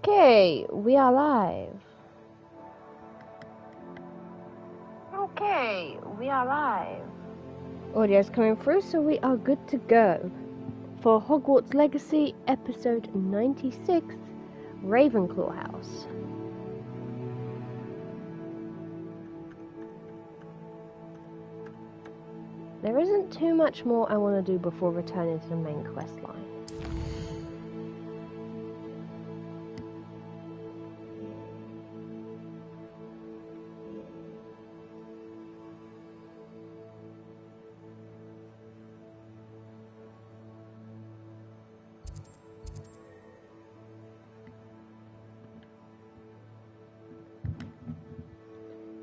Okay, we are live. Okay, we are live. Audio's coming through, so we are good to go. For Hogwarts Legacy, episode 96, Ravenclaw House. There isn't too much more I want to do before returning to the main quest line.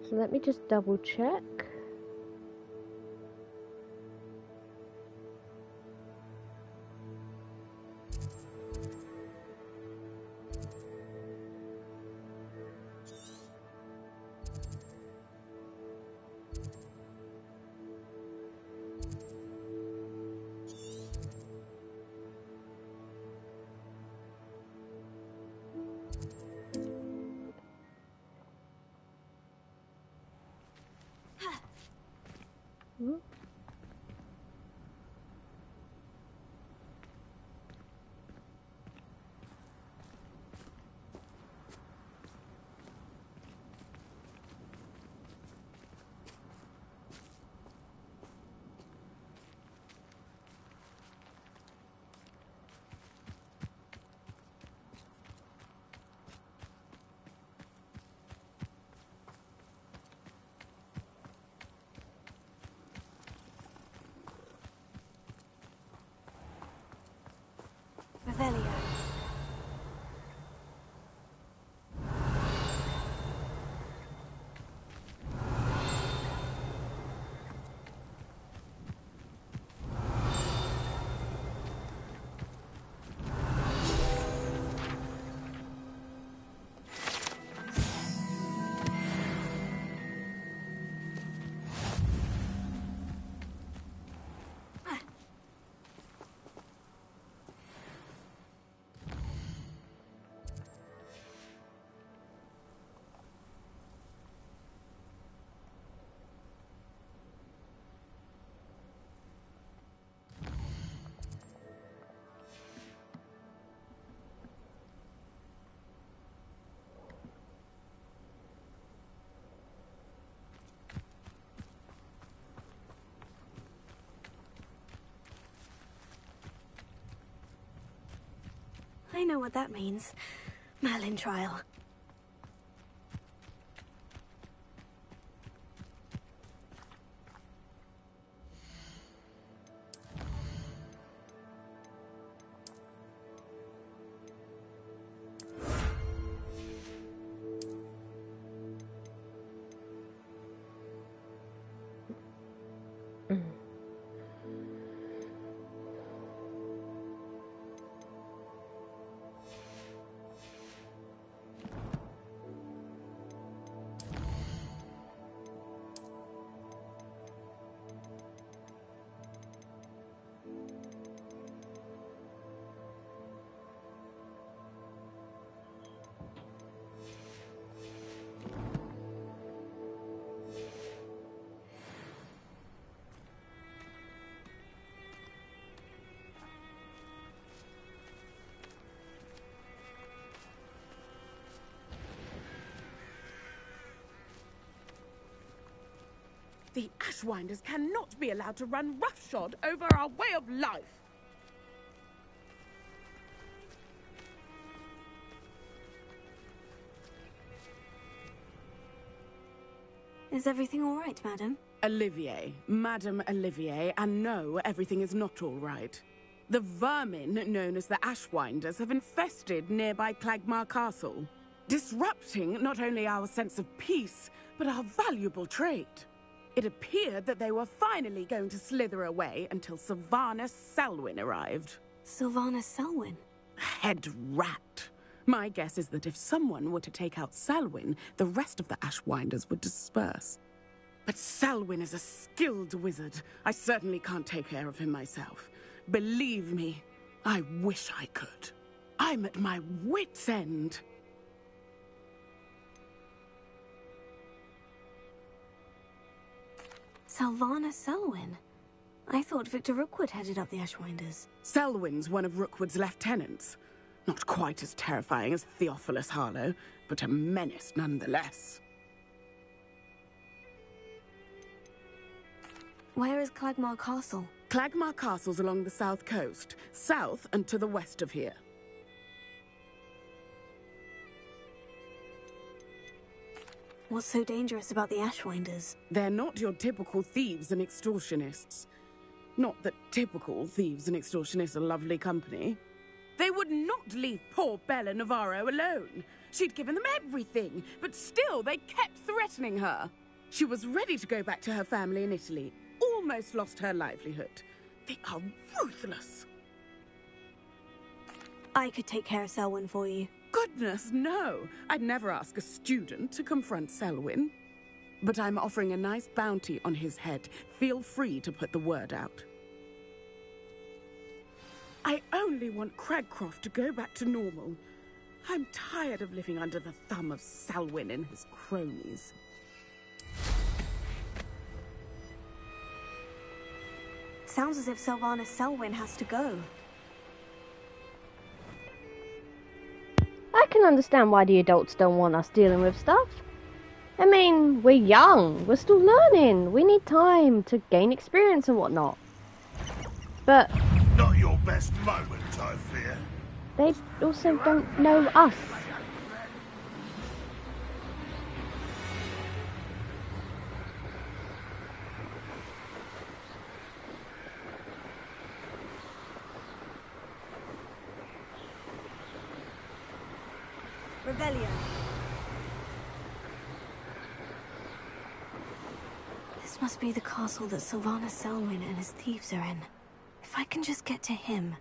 So let me just double check. Revelio. I know what that means. Merlin trial. The Ashwinders cannot be allowed to run roughshod over our way of life. Is everything all right, madam? Olivier, Madame Olivier, and no, everything is not all right. The vermin known as the Ashwinders have infested nearby Clagmar Castle, disrupting not only our sense of peace, but our valuable trade. It appeared that they were finally going to slither away until Sylvanus Selwyn arrived. Sylvanus Selwyn? Head rat. My guess is that if someone were to take out Selwyn, the rest of the Ashwinders would disperse. But Selwyn is a skilled wizard. I certainly can't take care of him myself. Believe me, I wish I could. I'm at my wit's end. Sylvana Selwyn. I thought Victor Rookwood headed up the Ashwinders. Selwyn's one of Rookwood's lieutenants. Not quite as terrifying as Theophilus Harlow, but a menace nonetheless. Where is Clagmar Castle? Clagmar Castle's along the south coast, south and to the west of here. What's so dangerous about the Ashwinders? They're not your typical thieves and extortionists. Not that typical thieves and extortionists are lovely company. They would not leave poor Bella Navarro alone. She'd given them everything, but still they kept threatening her. She was ready to go back to her family in Italy, almost lost her livelihood. They are ruthless. I could take care of Selwyn for you. Goodness, no. I'd never ask a student to confront Selwyn. But I'm offering a nice bounty on his head. Feel free to put the word out. I only want Cragcroft to go back to normal. I'm tired of living under the thumb of Selwyn and his cronies. Sounds as if Sylvana Selwyn has to go. I can understand why the adults don't want us dealing with stuff. I mean, we're young, we're still learning, we need time to gain experience and whatnot. But not your best moment, I fear. They also don't know us. Revelio. This must be the castle that Sylvana Selwyn and his thieves are in. If I can just get to him,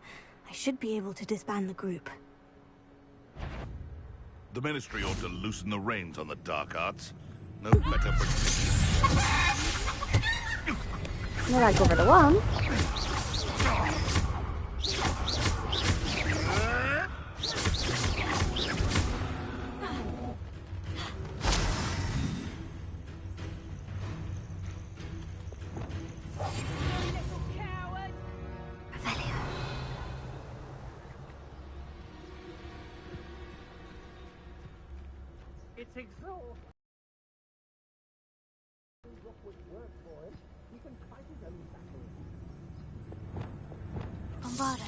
I should be able to disband the group. The Ministry ought to loosen the reins on the dark arts. No better for... Well, I go over the one. It's exhausting. Rookwood work for him. He can fight his own battles. Bombarda.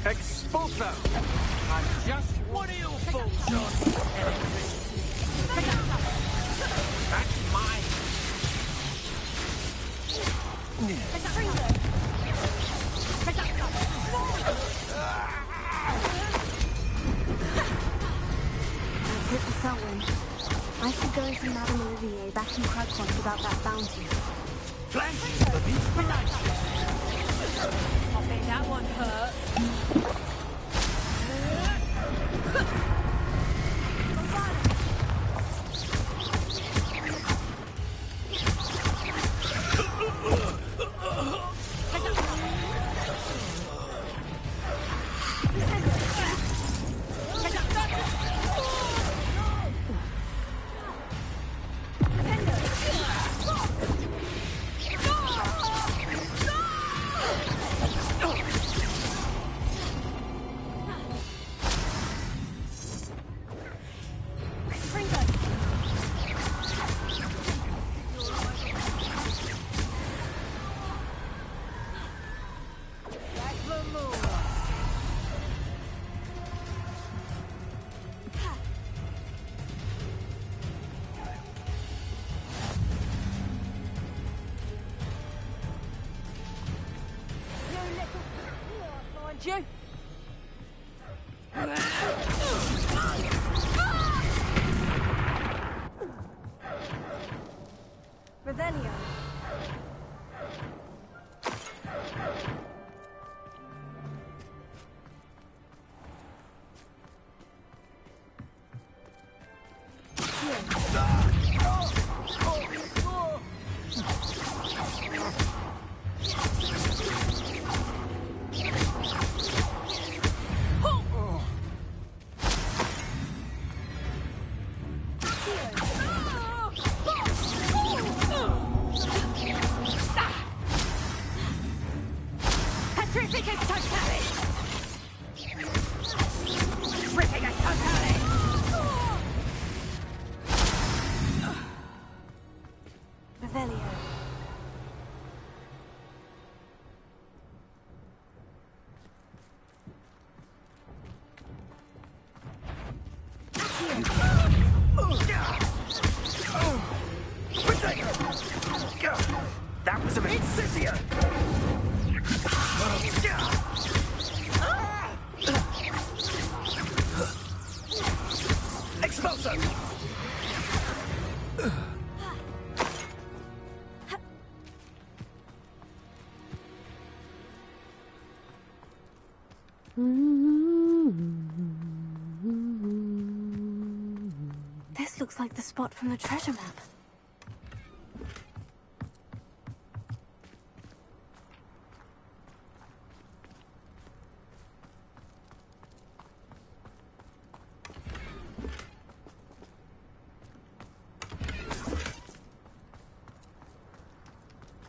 Expulso! That's it for Selwyn. I should go and see Madame Olivier back in Hogwarts about that bounty. Flanking for these delights. I bet that one hurt. You. Revelio. That was a bit insidious. Expulso. This looks like the spot from the treasure map.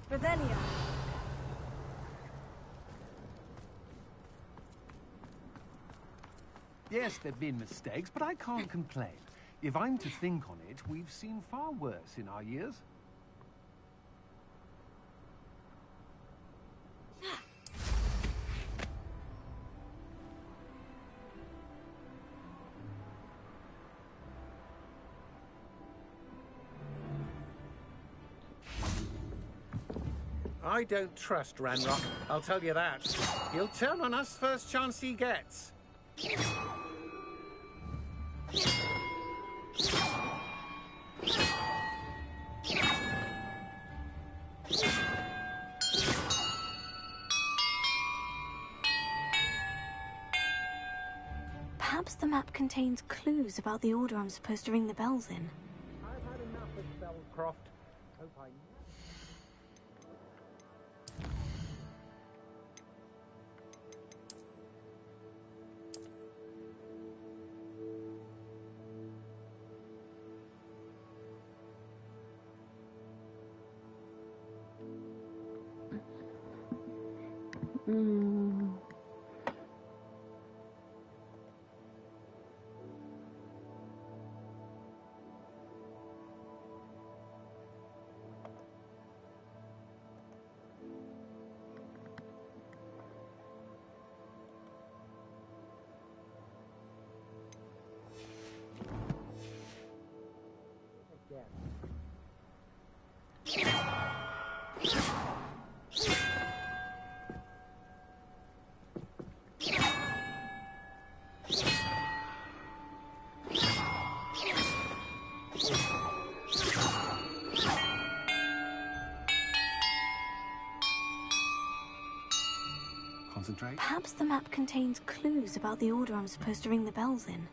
Revelio. Yes, there've been mistakes, but I can't complain. If I'm to think on it, we've seen far worse in our years. I don't trust Ranrock, I'll tell you that. He'll turn on us first chance he gets. Perhaps the map contains clues about the order I'm supposed to ring the bells in. I've had enough of Spellcroft. Hope I Concentrate. Perhaps the map contains clues about the order I'm supposed to ring the bells in.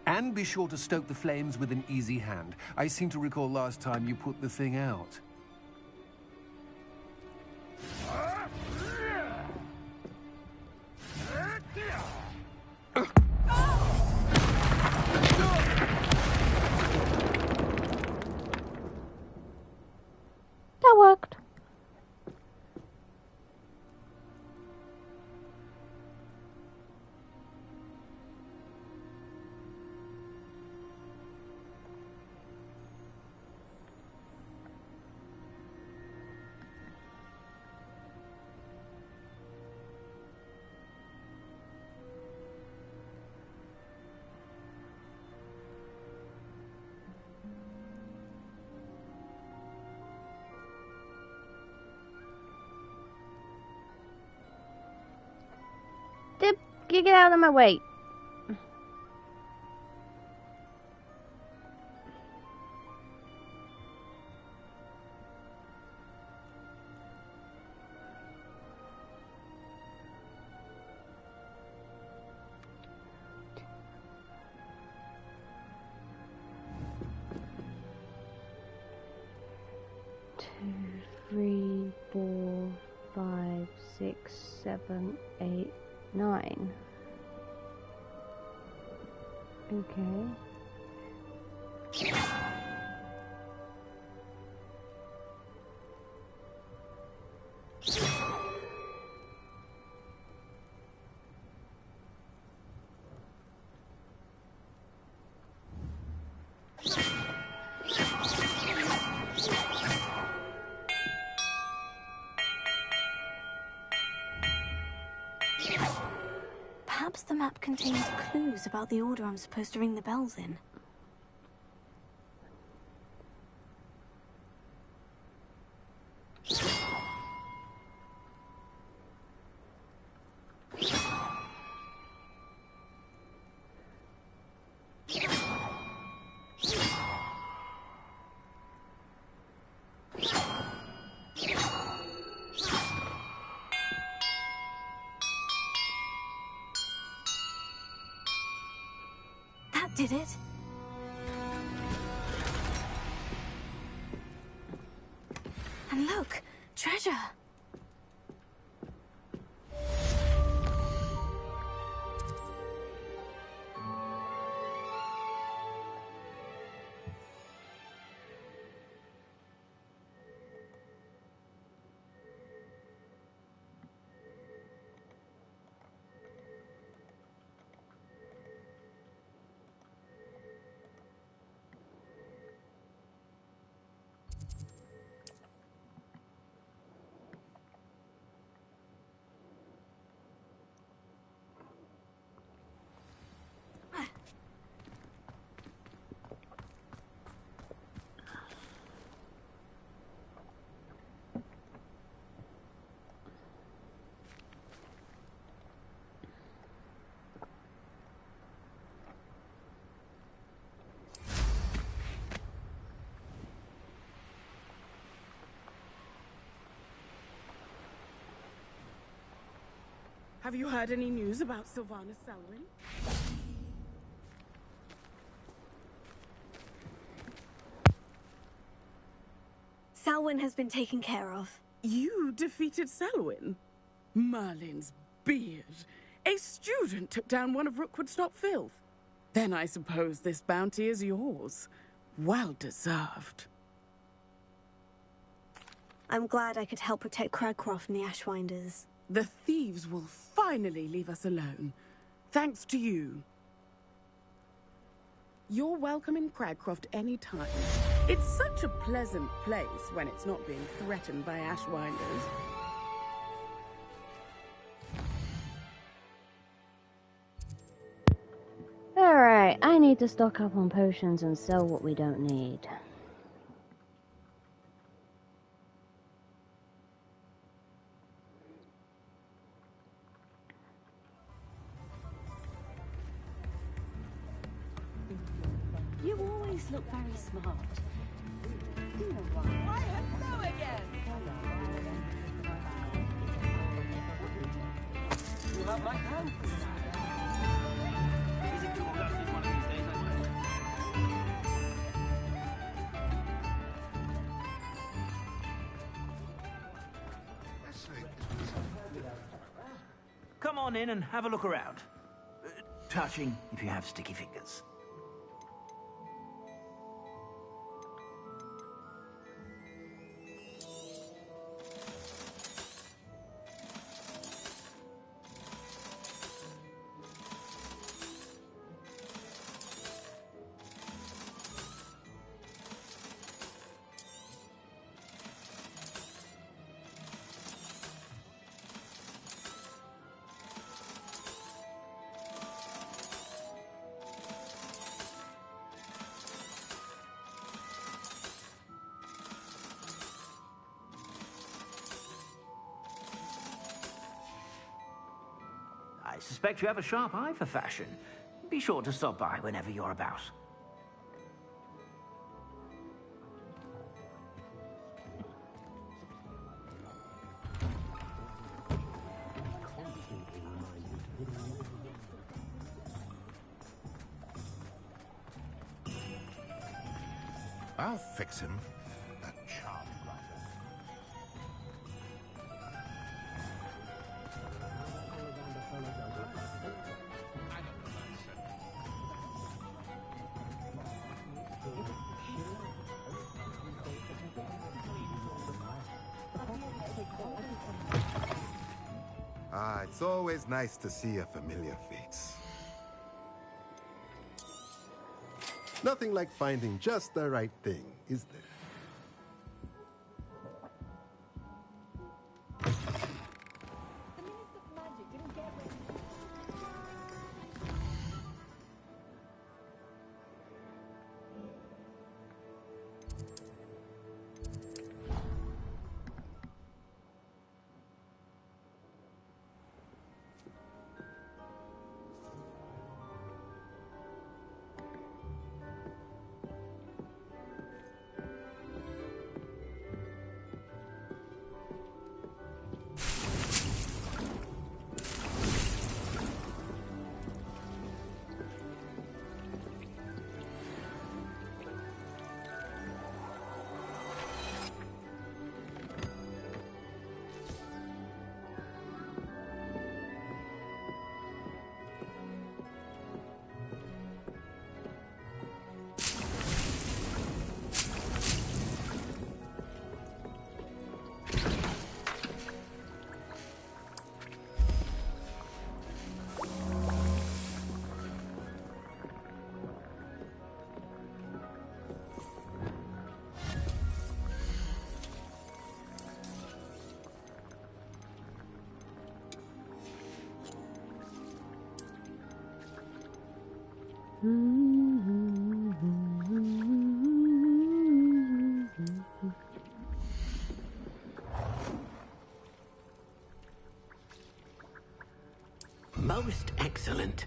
And be sure to stoke the flames with an easy hand. I seem to recall last time you put the thing out. That worked. Dip, you get out of my way. Two, 3, 4, 5, 6, 7, 8, 9. Okay. Perhaps the map contains clues about the order I'm supposed to ring the bells in. That did it. And look, treasure. Have you heard any news about Sylvana Selwyn? Selwyn has been taken care of. You defeated Selwyn? Merlin's beard. A student took down one of Rookwood's top filth. Then I suppose this bounty is yours. Well deserved. I'm glad I could help protect Cragcroft from the Ashwinders. The thieves will finally leave us alone. Thanks to you. You're welcome in Cragcroft any time. It's such a pleasant place when it's not being threatened by Ashwinders. Alright, I need to stock up on potions and sell what we don't need. this look very smart. Why, hello again! You have my hand. Is it to Augustus one of these days, I wonder? Come on in and have a look around. Touching if you have sticky fingers. I suspect you have a sharp eye for fashion. Be sure to stop by whenever you're about. I'll fix him. That charm grinder. Ah, it's always nice to see a familiar face. Nothing like finding just the right thing, is there? Most excellent.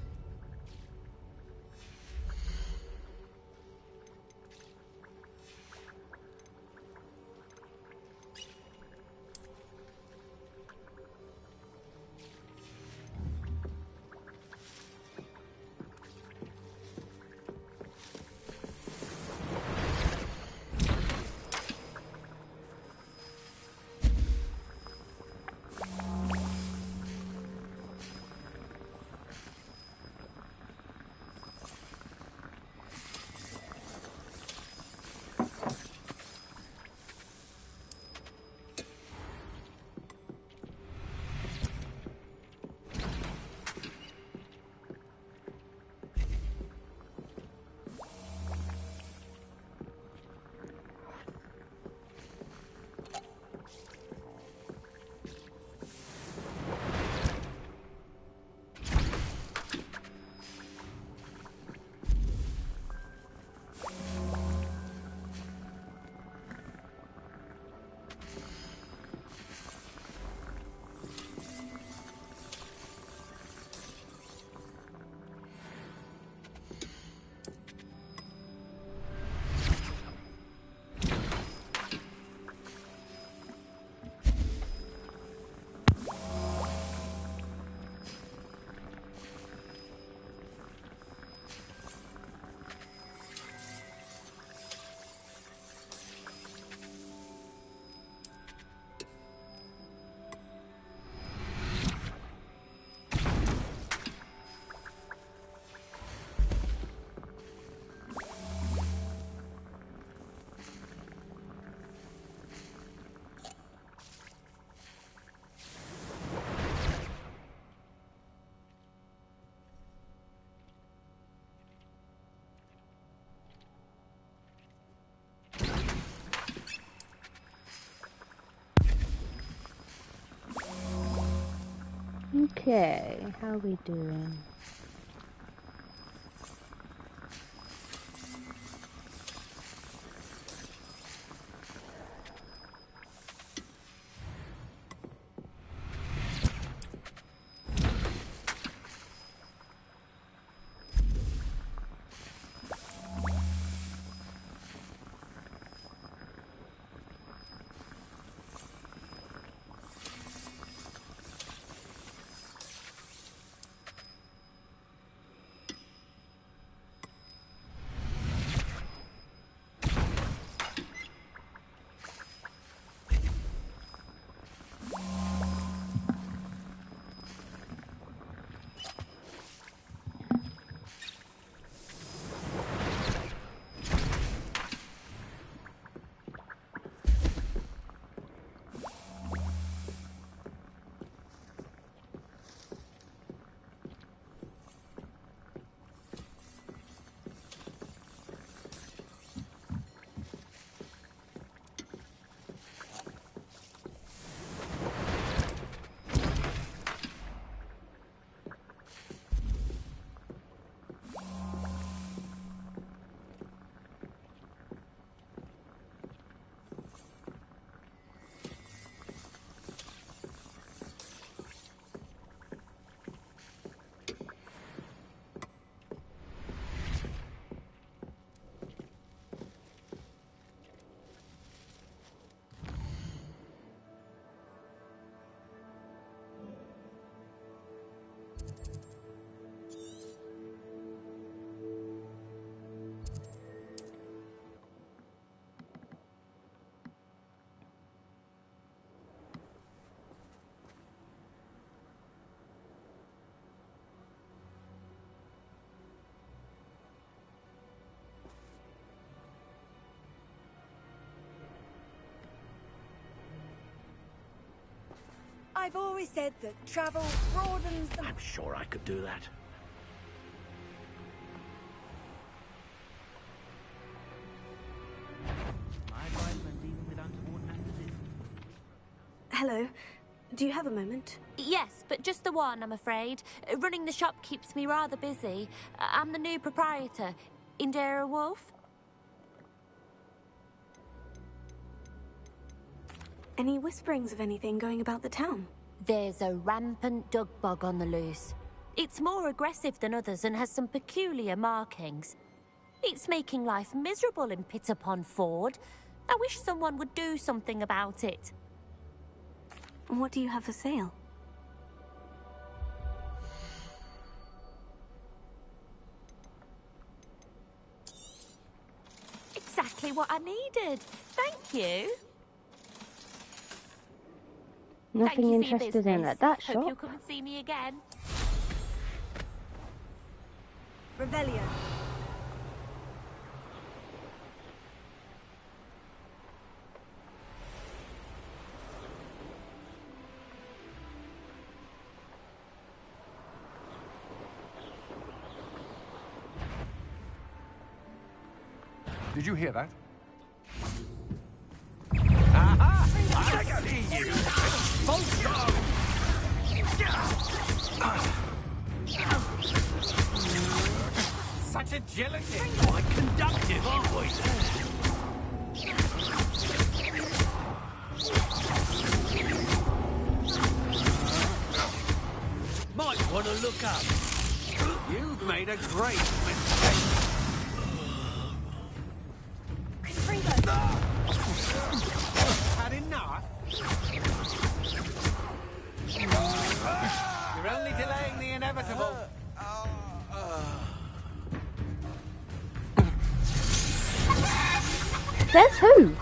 Okay, how are we doing? I've always said that travel broadens the... I'm sure I could do that. Hello. Do you have a moment? Yes, but just the one, I'm afraid. Running the shop keeps me rather busy. I'm the new proprietor, Indira Wolf. Any whisperings of anything going about the town? There's a rampant dug bug on the loose. It's more aggressive than others and has some peculiar markings. It's making life miserable in Pitterpond Ford. I wish someone would do something about it. What do you have for sale? Exactly what I needed. Thank you. Nothing Thank you for your interested in business. that Hope you'll shop. come and see me again. Revelio. Did you hear that? Aha! I can see you! Such agility! Quite conductive, aren't we? Might want to look up. You've made a great mistake. Had enough? You're only delaying the inevitable. Says who?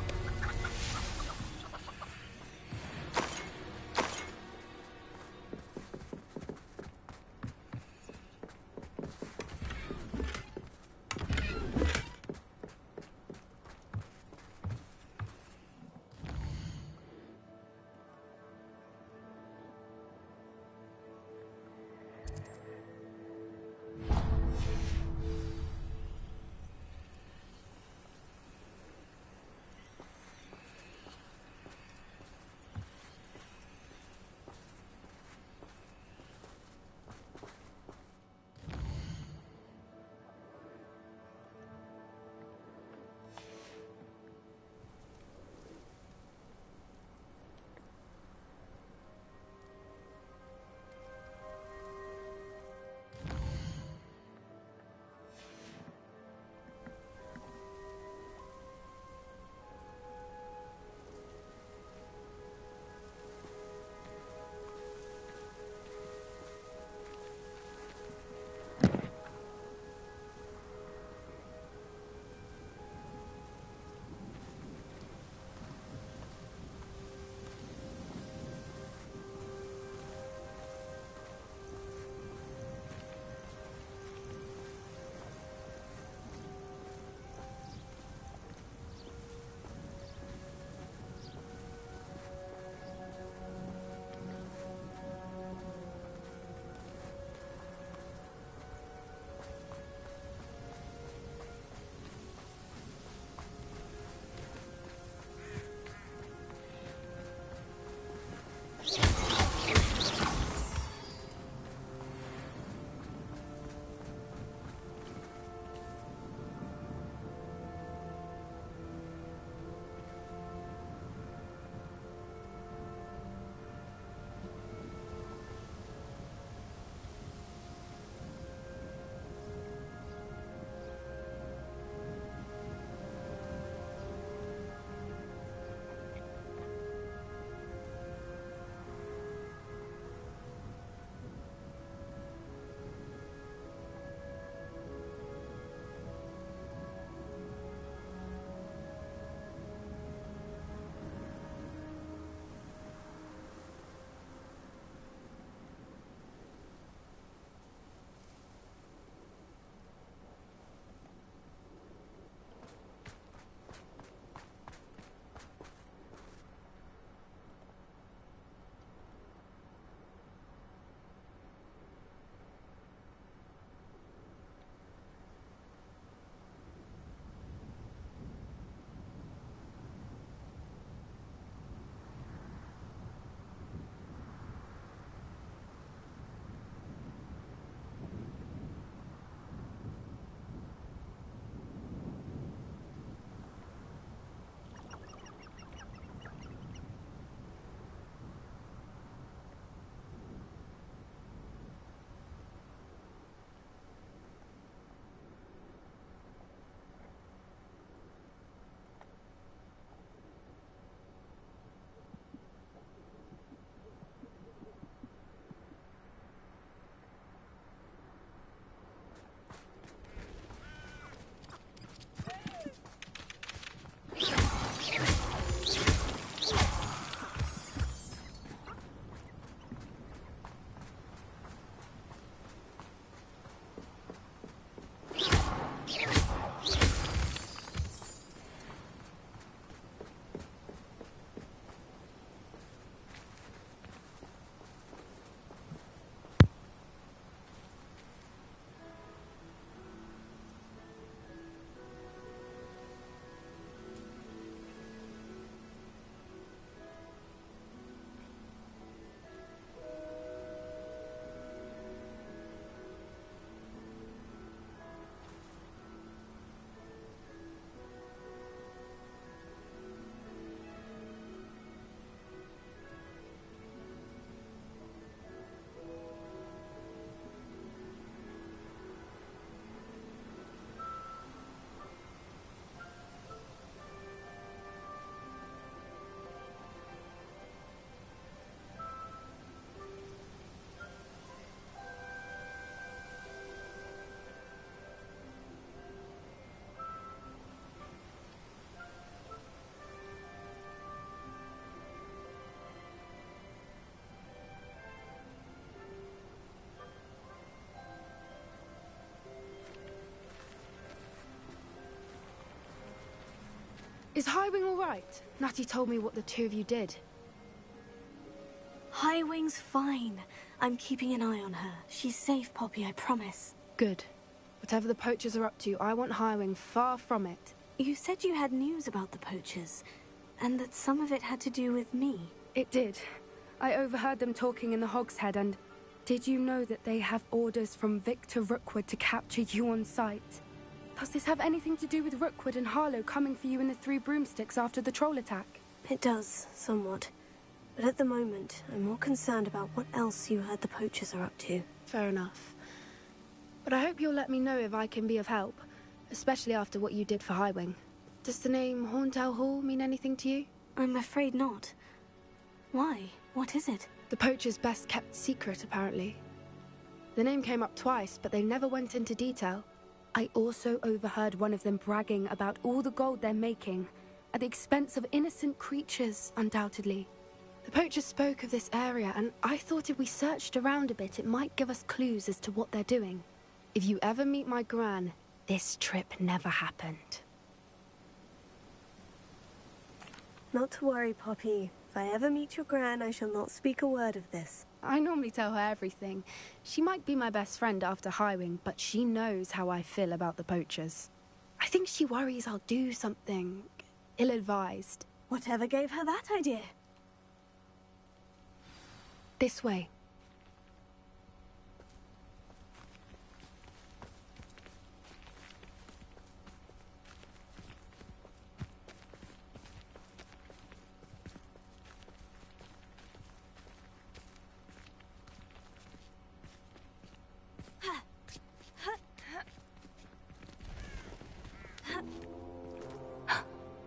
Is Highwing all right? Natty told me what the two of you did. Highwing's fine. I'm keeping an eye on her. She's safe, Poppy, I promise. Good. Whatever the poachers are up to, I want Highwing far from it. You said you had news about the poachers, and that some of it had to do with me. It did. I overheard them talking in the Hogshead, and did you know that they have orders from Victor Rookwood to capture you on sight? Does this have anything to do with Rookwood and Harlow coming for you in the Three Broomsticks after the troll attack? It does, somewhat. But at the moment, I'm more concerned about what else you heard the poachers are up to. Fair enough. But I hope you'll let me know if I can be of help, especially after what you did for Highwing. Does the name Horntail Hall mean anything to you? I'm afraid not. Why? What is it? The poachers' best kept secret, apparently. The name came up twice, but they never went into detail. I also overheard one of them bragging about all the gold they're making, at the expense of innocent creatures, undoubtedly. The poachers spoke of this area, and I thought if we searched around a bit, it might give us clues as to what they're doing. If you ever meet my gran, this trip never happened. Not to worry, Poppy. If I ever meet your gran, I shall not speak a word of this. I normally tell her everything. She might be my best friend after Highwing, but she knows how I feel about the poachers. I think she worries I'll do something ill-advised. Whatever gave her that idea? This way.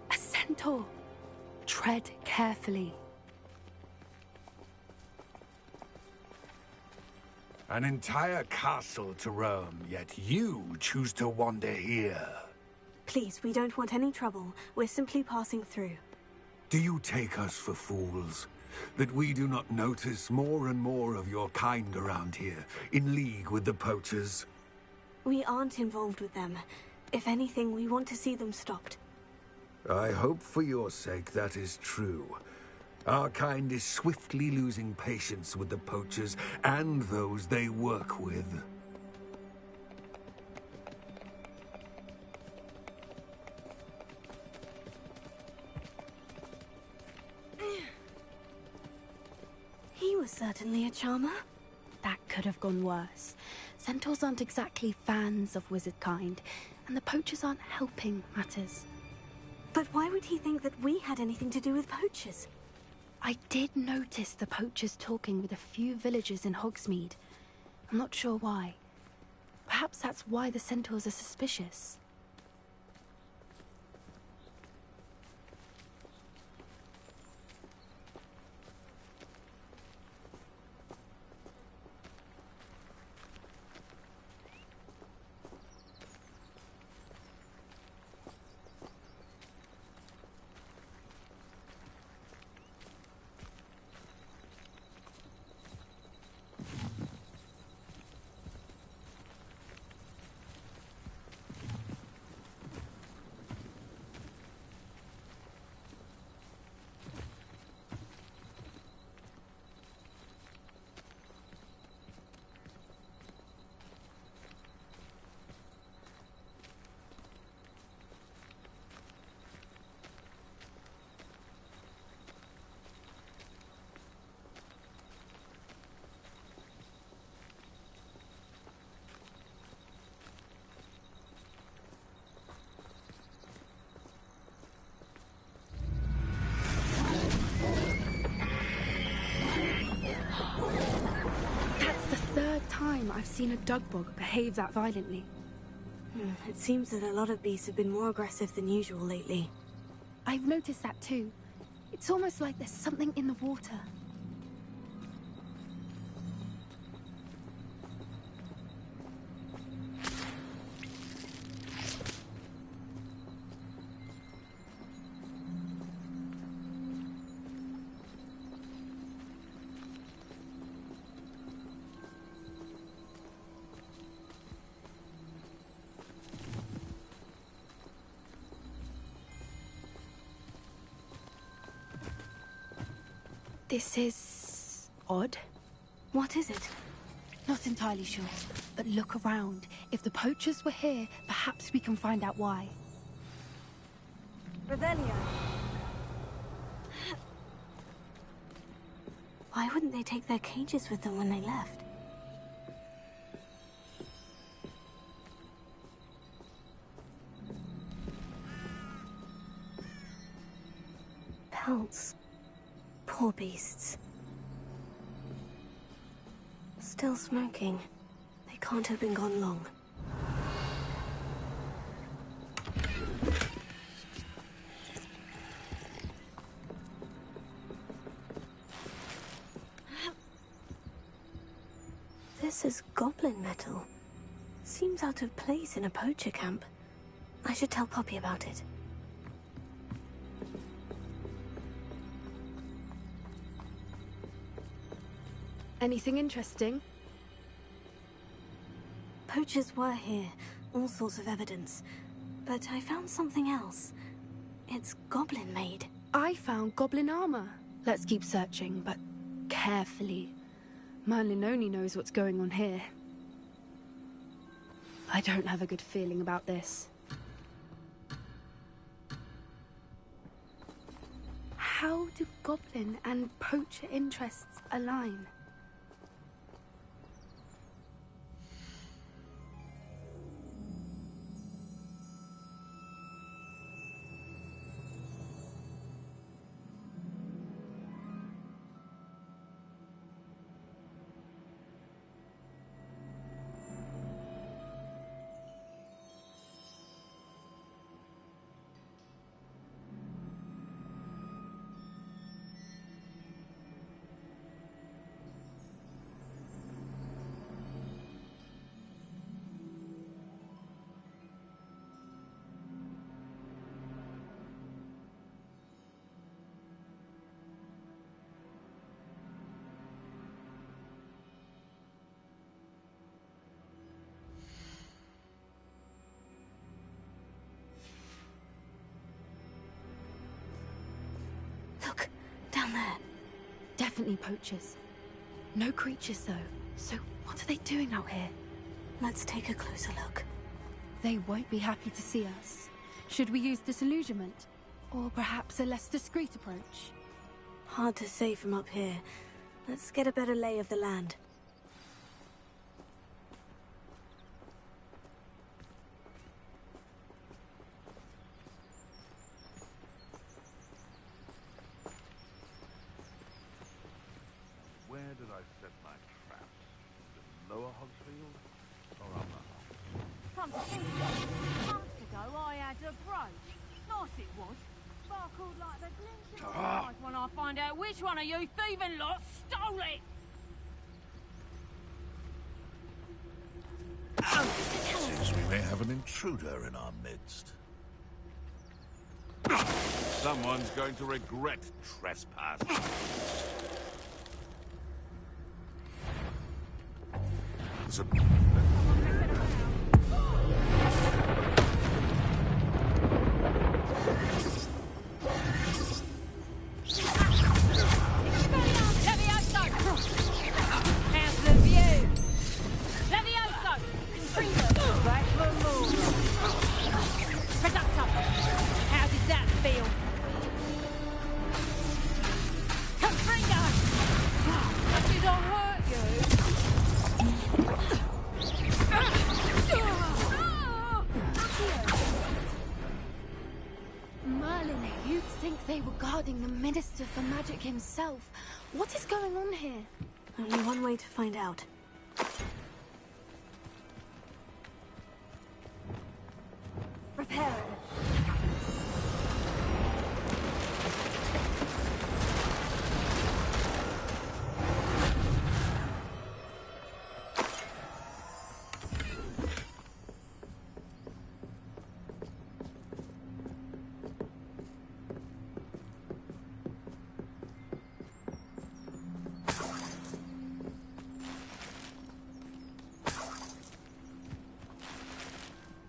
A centaur. Tread carefully. An entire castle to roam, yet you choose to wander here. Please, we don't want any trouble. We're simply passing through. Do you take us for fools? That we do not notice more and more of your kind around here, in league with the poachers? We aren't involved with them. If anything, we want to see them stopped. I hope for your sake that is true. Our kind is swiftly losing patience with the poachers and those they work with. He was certainly a charmer. That could have gone worse. Centaurs aren't exactly fans of wizard kind, and the poachers aren't helping matters. But why would he think that we had anything to do with poachers? I did notice the poachers talking with a few villagers in Hogsmeade. I'm not sure why. Perhaps that's why the centaurs are suspicious. I've seen a dugbog behave that violently. It seems that a lot of beasts have been more aggressive than usual lately. I've noticed that too. It's almost like there's something in the water. This is odd. What is it? Not entirely sure, but look around. If the poachers were here, perhaps we can find out why. Revelio. Why wouldn't they take their cages with them when they left? Pelts. Poor beasts. Still smoking. They can't have been gone long. This is goblin metal. Seems out of place in a poacher camp. I should tell Poppy about it. Anything interesting? Poachers were here, all sorts of evidence. But I found something else. It's goblin-made. I found goblin armor. Let's keep searching, but carefully. Merlin only knows what's going on here. I don't have a good feeling about this. How do goblin and poacher interests align? Look, down there. Definitely poachers. No creatures, though. So what are they doing out here? Let's take a closer look. They won't be happy to see us. Should we use disillusionment? Or perhaps a less discreet approach? Hard to say from up here. Let's get a better lay of the land. Where did I set my traps? The lower Hogsfield or upper? Come to think of it, months ago I had a brooch. Nice it was. Sparkled like the glint of my eyes when I find out which one of you thieving lot stole it. Seems we may have an intruder in our midst. Someone's going to regret trespass. There's a... Merlin, you'd think they were guarding the Minister for Magic himself. What is going on here? Only one way to find out. Repair it.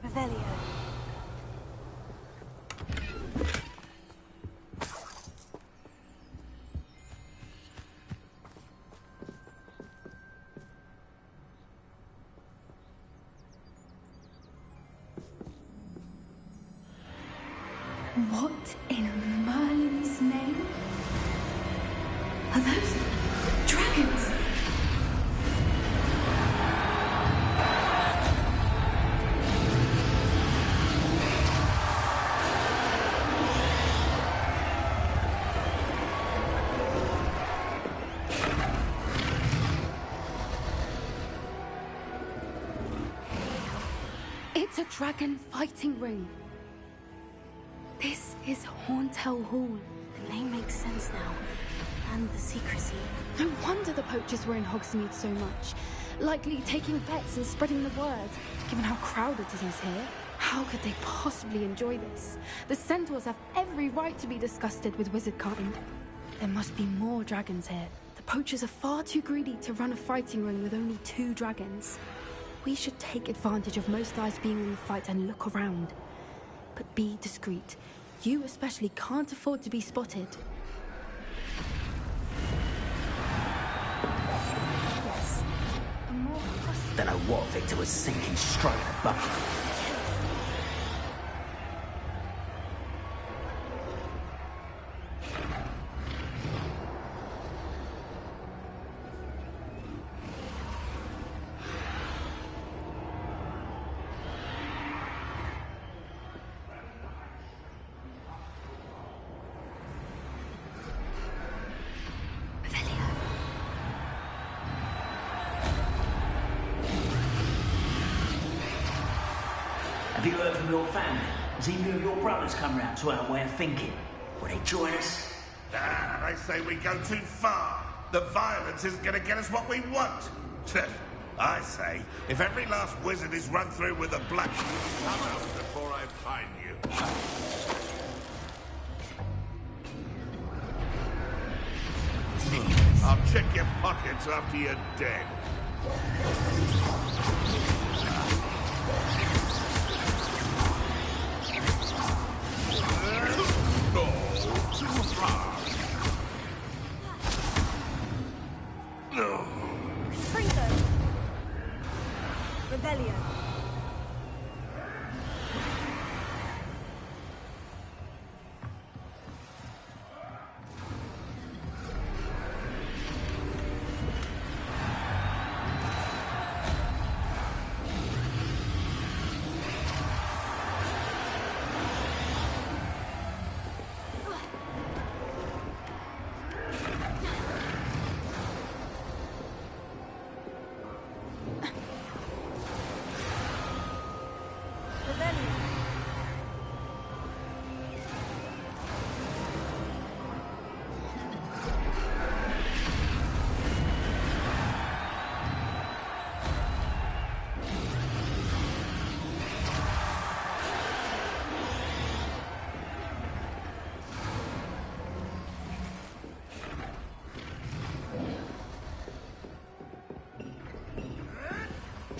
Revelio. What in Merlin's name? Are those dragons? It's a dragon fighting ring. This is Hauntel Hall. The name makes sense now. And the secrecy. No wonder the poachers were in Hogsmeade so much. Likely taking bets and spreading the word. Given how crowded it is here, how could they possibly enjoy this? The centaurs have every right to be disgusted with wizardkind. There must be more dragons here. The poachers are far too greedy to run a fighting ring with only 2 dragons. We should take advantage of most eyes being on the fight and look around. But be discreet. You especially can't afford to be spotted. Yes. A more... Don't know what Victor was sinking straight in the bucket. Have you heard from your family? Has either of your brothers come round to our way of thinking? Will they join us? They say we go too far. The violence isn't going to get us what we want. I say, if every last wizard is run through with a black... Come out before I find you. I'll check your pockets after you're dead. Freedom. Rebellion.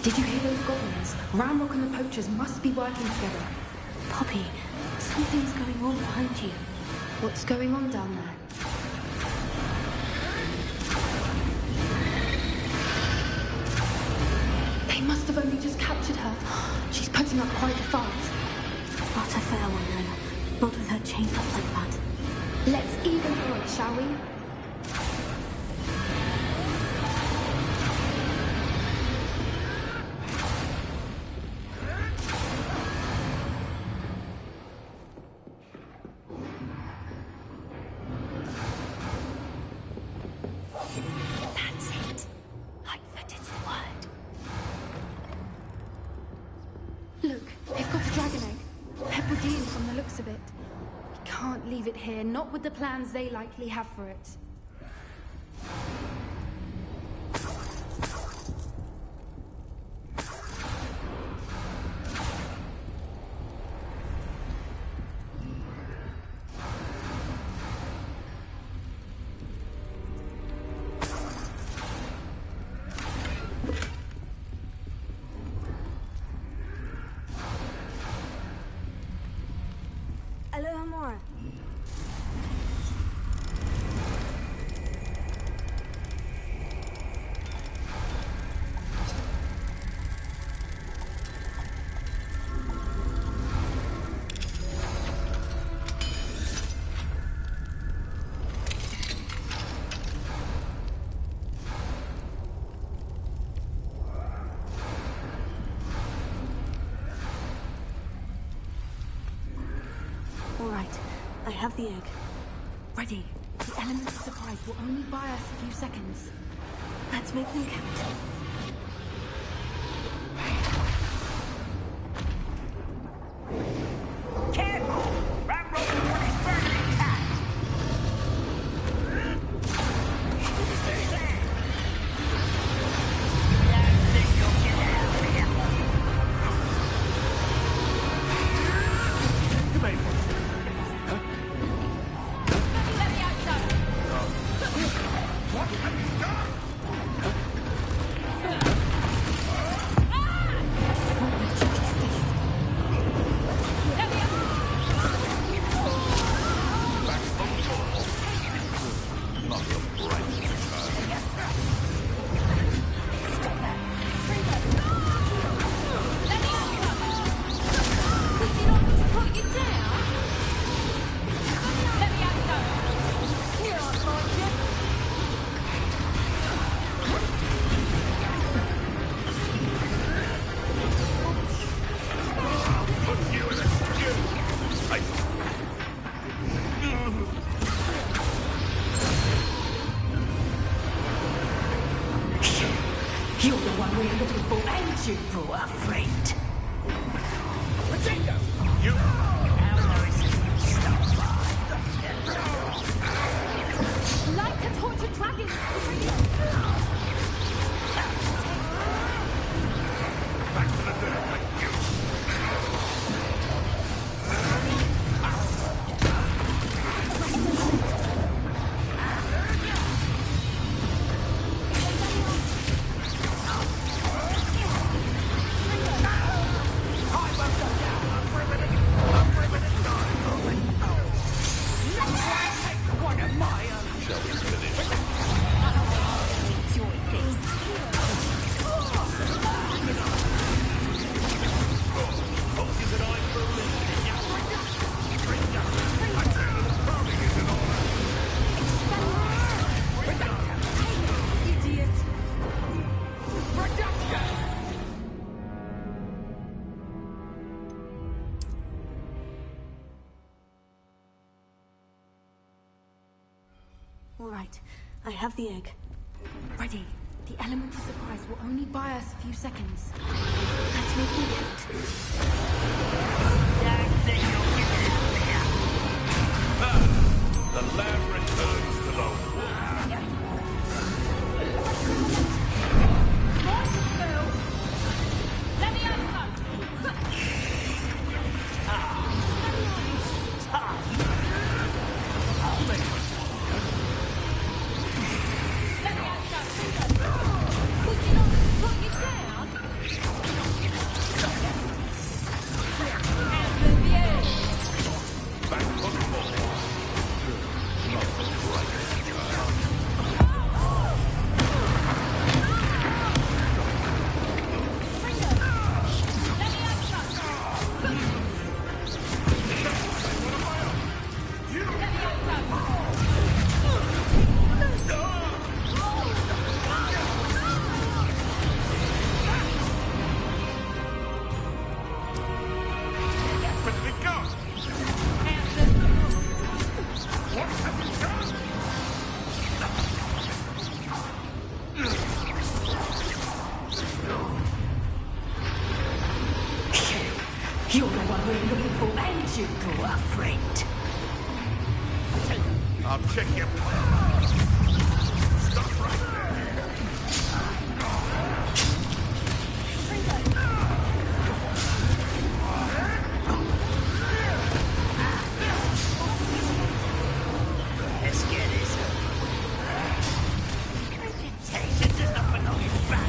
Did you hear those goblins? Ramrock and the poachers must be working together. Poppy, something's going on behind you. What's going on down there? They must have only just captured her. She's putting up quite a fight. Not a fair one, then. Not with her chained up like that. Let's even her up, shall we? That's it. Lightfoot is the word. Look, they've got a dragon egg. Hebridean from the looks of it. We can't leave it here, not with the plans they likely have for it. Alohomora. right. I have the egg. Ready. The element of surprise will only buy us a few seconds. Let's make them count. Careful! Ravenclaw is further intact! Don't think you'll get out of here! You made one. What have you done? You're the one we're looking for, ain't you, poor friend? Potato! You... How nice of you to stop by. Like a tortured dragon! Back to the dirt, thank you. All right. I have the egg. Ready. The element of surprise will only buy us a few seconds. Let's make them count. Don't think you'll get out of here. The lamb returns to the wood. Let me have some. You're the one we're looking for, ain't you, poor friend? I'll check you. Stop right there. Let's get this. Reputation does not belong in back.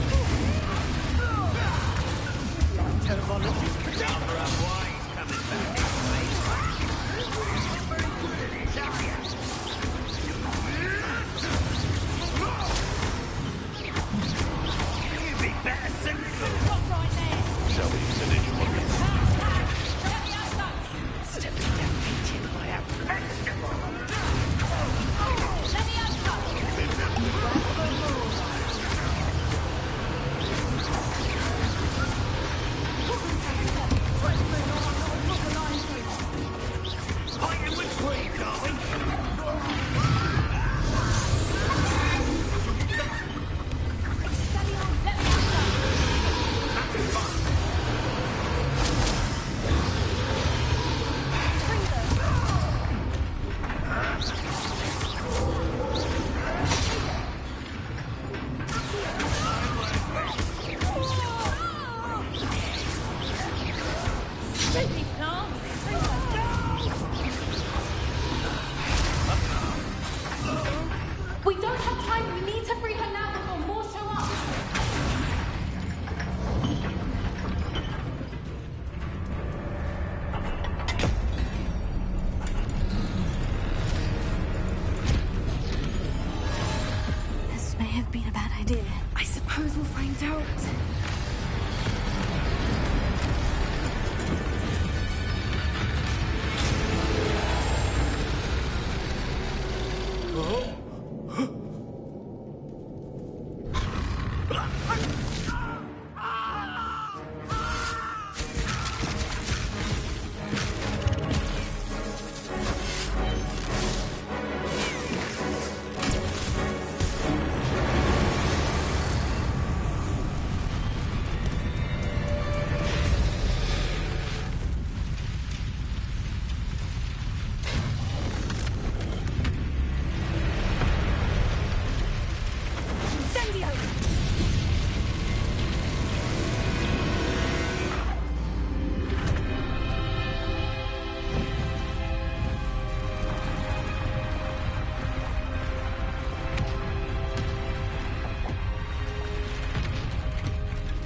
out.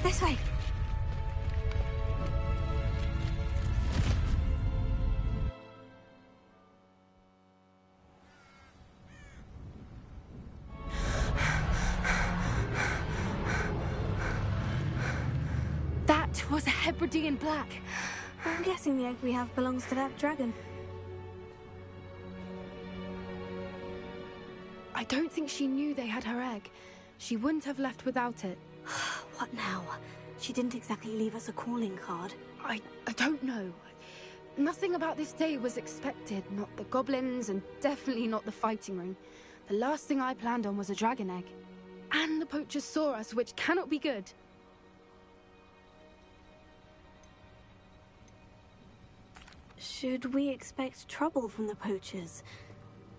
This way. That was a Hebridean black. I'm guessing the egg we have belongs to that dragon. I don't think she knew they had her egg. She wouldn't have left without it. What now? She didn't exactly leave us a calling card. I don't know. Nothing about this day was expected. Not the goblins, and definitely not the fighting ring. The last thing I planned on was a dragon egg. And the poachers saw us, which cannot be good. Should we expect trouble from the poachers,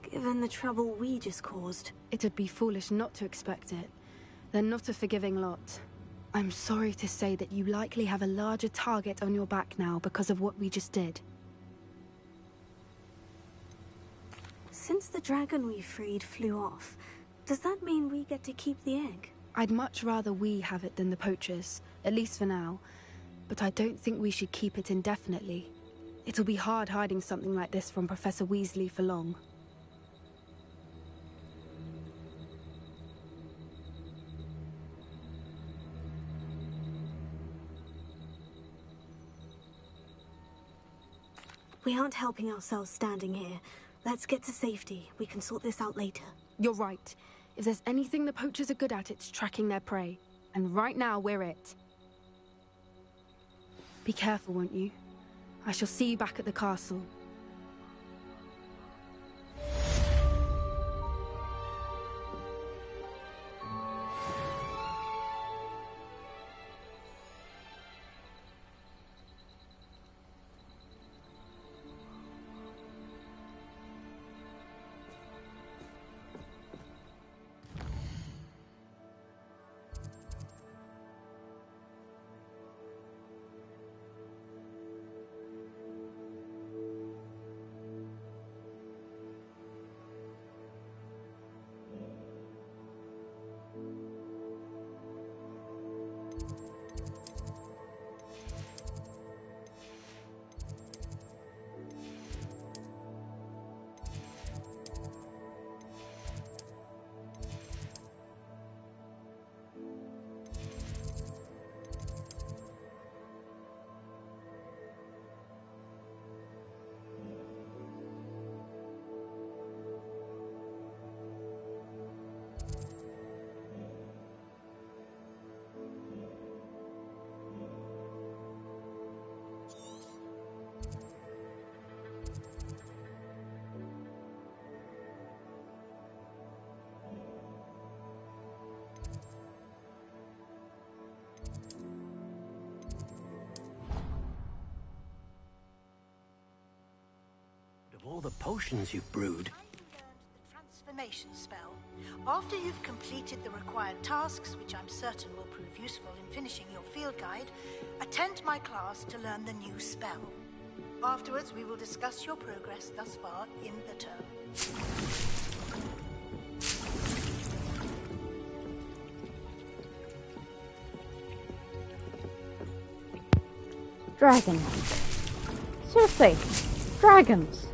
given the trouble we just caused? It'd be foolish not to expect it. They're not a forgiving lot. I'm sorry to say that you likely have a larger target on your back now because of what we just did. Since the dragon we freed flew off, does that mean we get to keep the egg? I'd much rather we have it than the poachers, at least for now. But I don't think we should keep it indefinitely. It'll be hard hiding something like this from Professor Weasley for long. We aren't helping ourselves standing here. Let's get to safety. We can sort this out later. You're right. If there's anything the poachers are good at, it's tracking their prey. And right now, we're it. Be careful, won't you? I shall see you back at the castle. Of all the potions you've brewed. Transformation spell. After you've completed the required tasks, which I'm certain will prove useful in finishing your field guide, attend my class to learn the new spell. Afterwards, we will discuss your progress thus far in the term. Dragon. Seriously, dragons.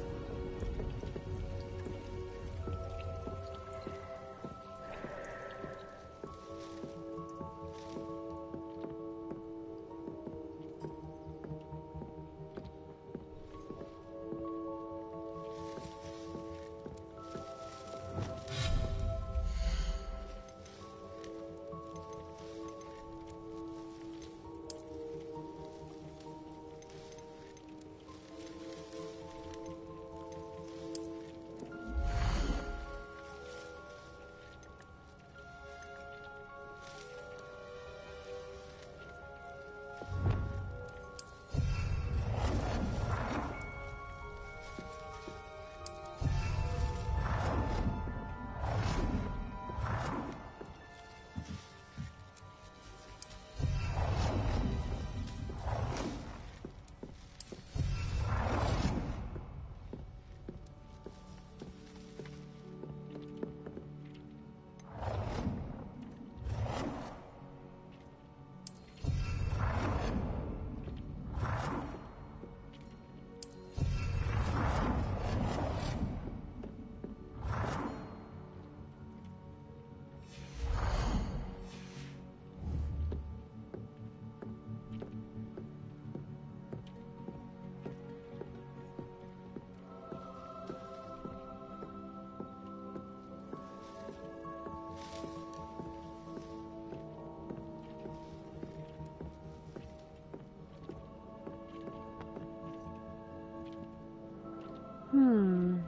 Hmm.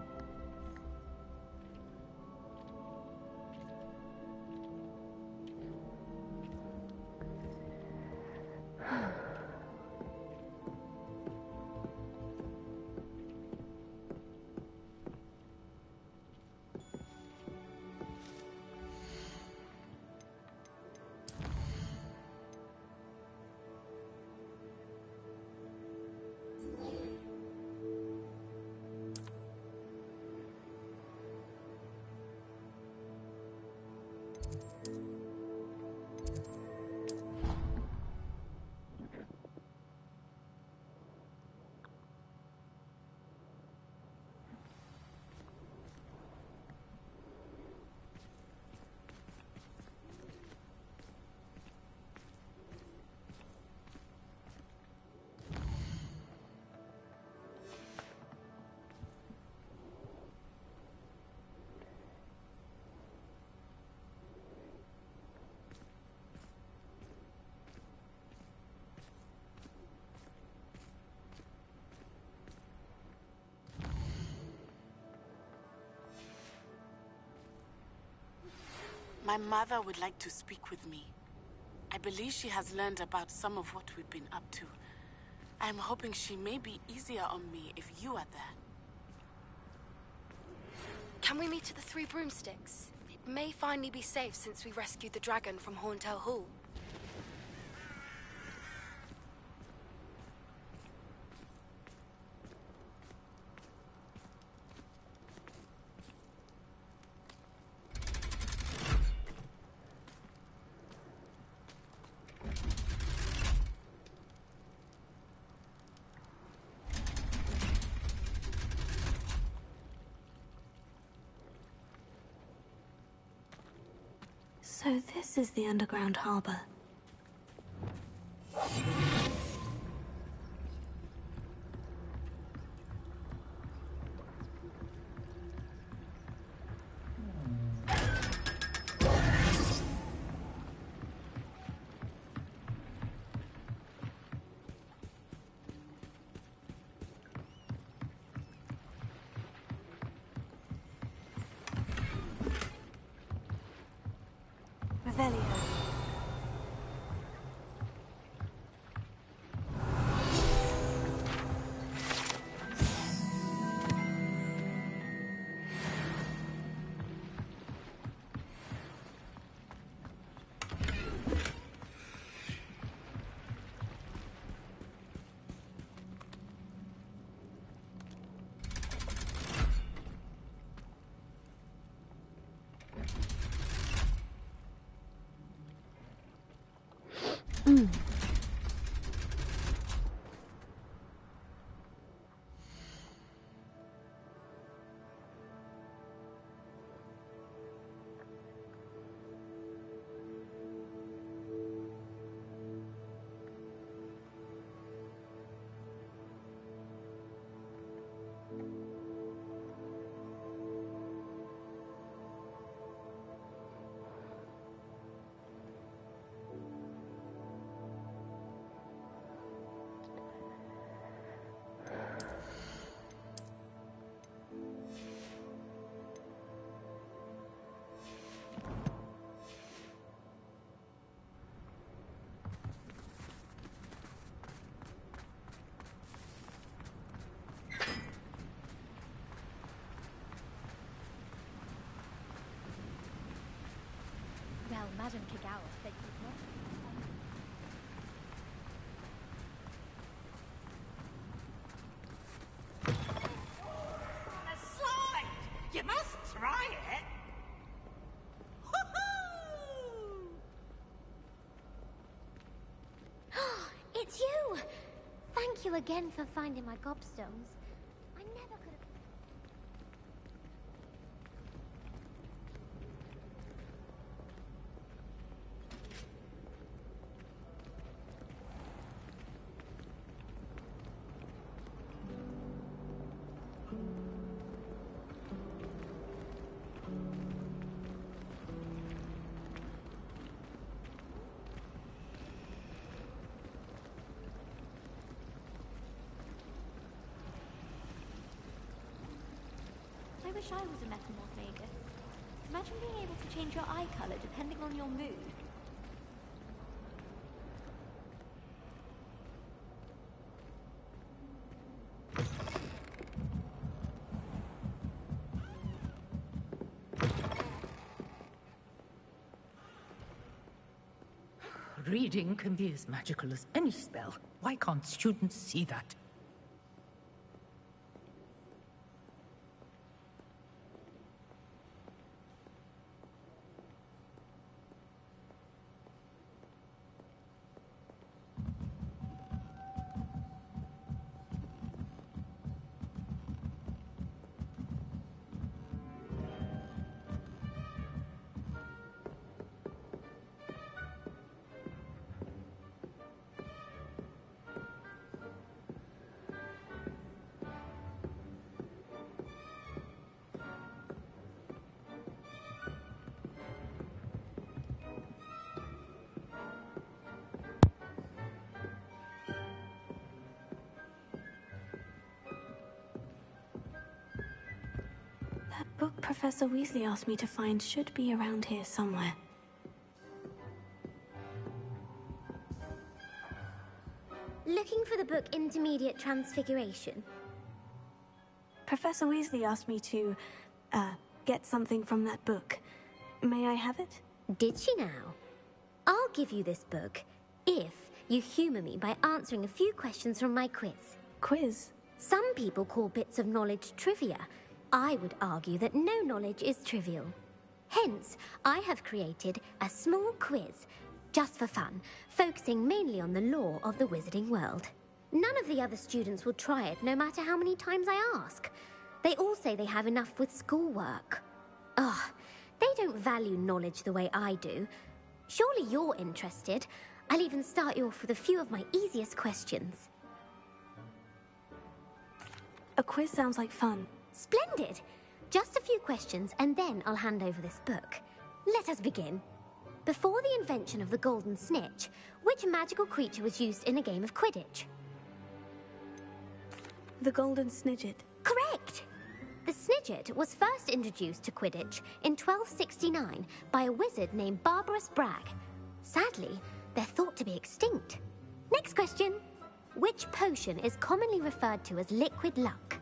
My mother would like to speak with me. I believe she has learned about some of what we've been up to. I'm hoping she may be easier on me if you are there. Can we meet at the Three Broomsticks? It may finally be safe since we rescued the dragon from Horntail Hall. So this is the underground harbor. Revelio. Well, Madame Kagawa said you'd not. A slide! You must try it! It's you! Thank you again for finding my gobstones. I never could have... I wish I was a metamorph magus. Imagine being able to change your eye color depending on your mood. Reading can be as magical as any spell. Why can't students see that? That book Professor Weasley asked me to find should be around here somewhere. Looking for the book Intermediate Transfiguration? Professor Weasley asked me to, get something from that book. May I have it? Did she now? I'll give you this book if you humour me by answering a few questions from my quiz. Quiz? Some people call bits of knowledge trivia. I would argue that no knowledge is trivial. Hence, I have created a small quiz, just for fun, focusing mainly on the lore of the wizarding world. None of the other students will try it, no matter how many times I ask. They all say they have enough with schoolwork. Ugh, they don't value knowledge the way I do. Surely you're interested. I'll even start you off with a few of my easiest questions. A quiz sounds like fun. Splendid! Just a few questions and then I'll hand over this book. Let us begin. Before the invention of the golden snitch, which magical creature was used in a game of Quidditch? The golden snidget. Correct! The snidget was first introduced to Quidditch in 1269 by a wizard named Barbarous Bragg. Sadly, they're thought to be extinct. Next question. Which potion is commonly referred to as liquid luck?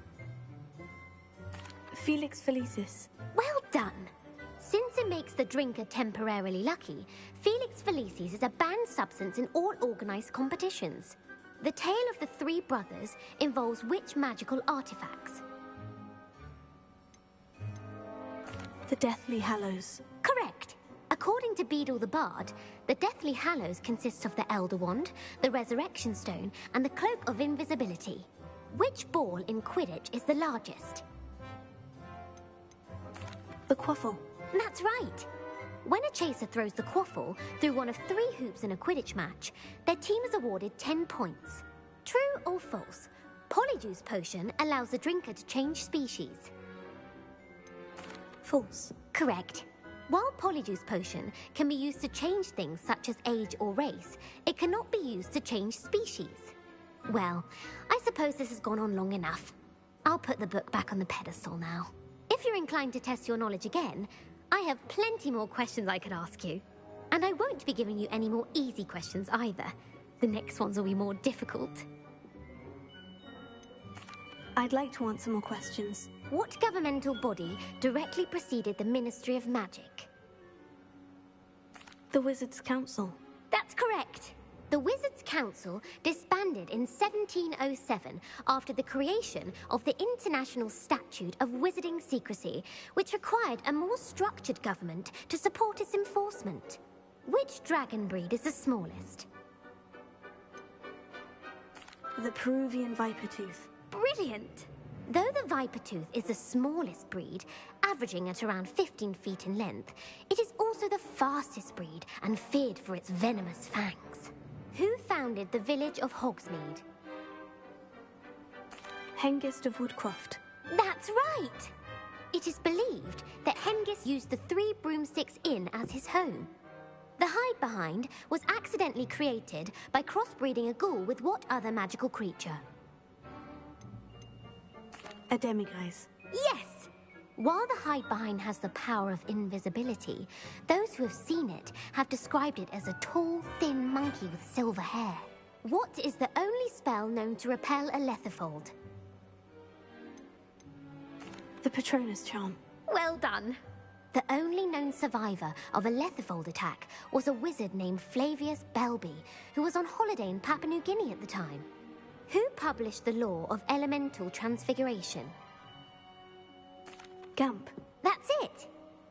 Felix Felicis. Well done! Since it makes the drinker temporarily lucky, Felix Felicis is a banned substance in all organised competitions. The tale of the three brothers involves which magical artifacts? The Deathly Hallows. Correct! According to Beedle the Bard, the Deathly Hallows consists of the Elder Wand, the Resurrection Stone, and the Cloak of Invisibility. Which ball in Quidditch is the largest? The quaffle. That's right. When a chaser throws the quaffle through one of 3 hoops in a Quidditch match, their team is awarded 10 points. True or false? Polyjuice Potion allows the drinker to change species. False. Correct. While Polyjuice Potion can be used to change things such as age or race, it cannot be used to change species. Well, I suppose this has gone on long enough. I'll put the book back on the pedestal now. If you're inclined to test your knowledge again, I have plenty more questions I could ask you. And I won't be giving you any more easy questions either. The next ones will be more difficult. I'd like to answer more questions. What governmental body directly preceded the Ministry of Magic? The Wizards' Council. That's correct. The Wizards' Council disbanded in 1707 after the creation of the International Statute of Wizarding Secrecy, which required a more structured government to support its enforcement. Which dragon breed is the smallest? The Peruvian Vipertooth. Brilliant! Though the Vipertooth is the smallest breed, averaging at around 15 feet in length, it is also the fastest breed and feared for its venomous fangs. Who founded the village of Hogsmeade? Hengist of Woodcroft. That's right! It is believed that Hengist used the 3 Broomsticks Inn as his home. The hide behind was accidentally created by crossbreeding a ghoul with what other magical creature? A demiguise. Yes! While the hide-behind has the power of invisibility, those who have seen it have described it as a tall, thin monkey with silver hair. What is the only spell known to repel a lethifold? The Patronus charm. Well done. The only known survivor of a lethifold attack was a wizard named Flavius Belby, who was on holiday in Papua New Guinea at the time. Who published the law of elemental transfiguration? Gamp. That's it!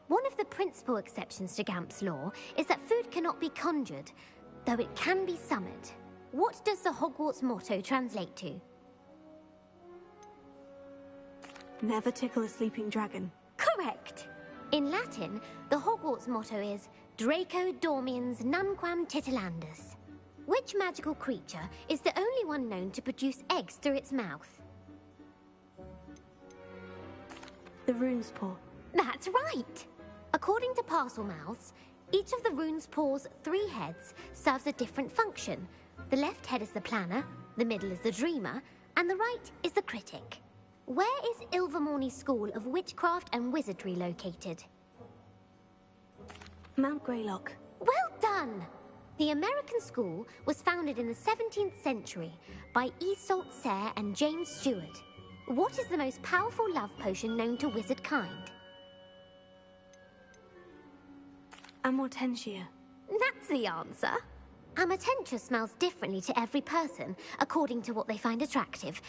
One of the principal exceptions to Gamp's law is that food cannot be conjured, though it can be summoned. What does the Hogwarts motto translate to? Never tickle a sleeping dragon. Correct! In Latin, the Hogwarts motto is Draco Dormiens Nunquam Titilandus. Which magical creature is the only one known to produce eggs through its mouth? The rune's paw. That's right! According to Parselmouths, each of the rune's paw's 3 heads serves a different function. The left head is the planner, the middle is the dreamer, and the right is the critic. Where is Ilvermorny School of Witchcraft and Wizardry located? Mount Greylock. Well done! The American school was founded in the 17th century by Iseult Sayre and James Stewart. What is the most powerful love potion known to wizard kind? Amortentia. That's the answer. Amortentia smells differently to every person, according to what they find attractive,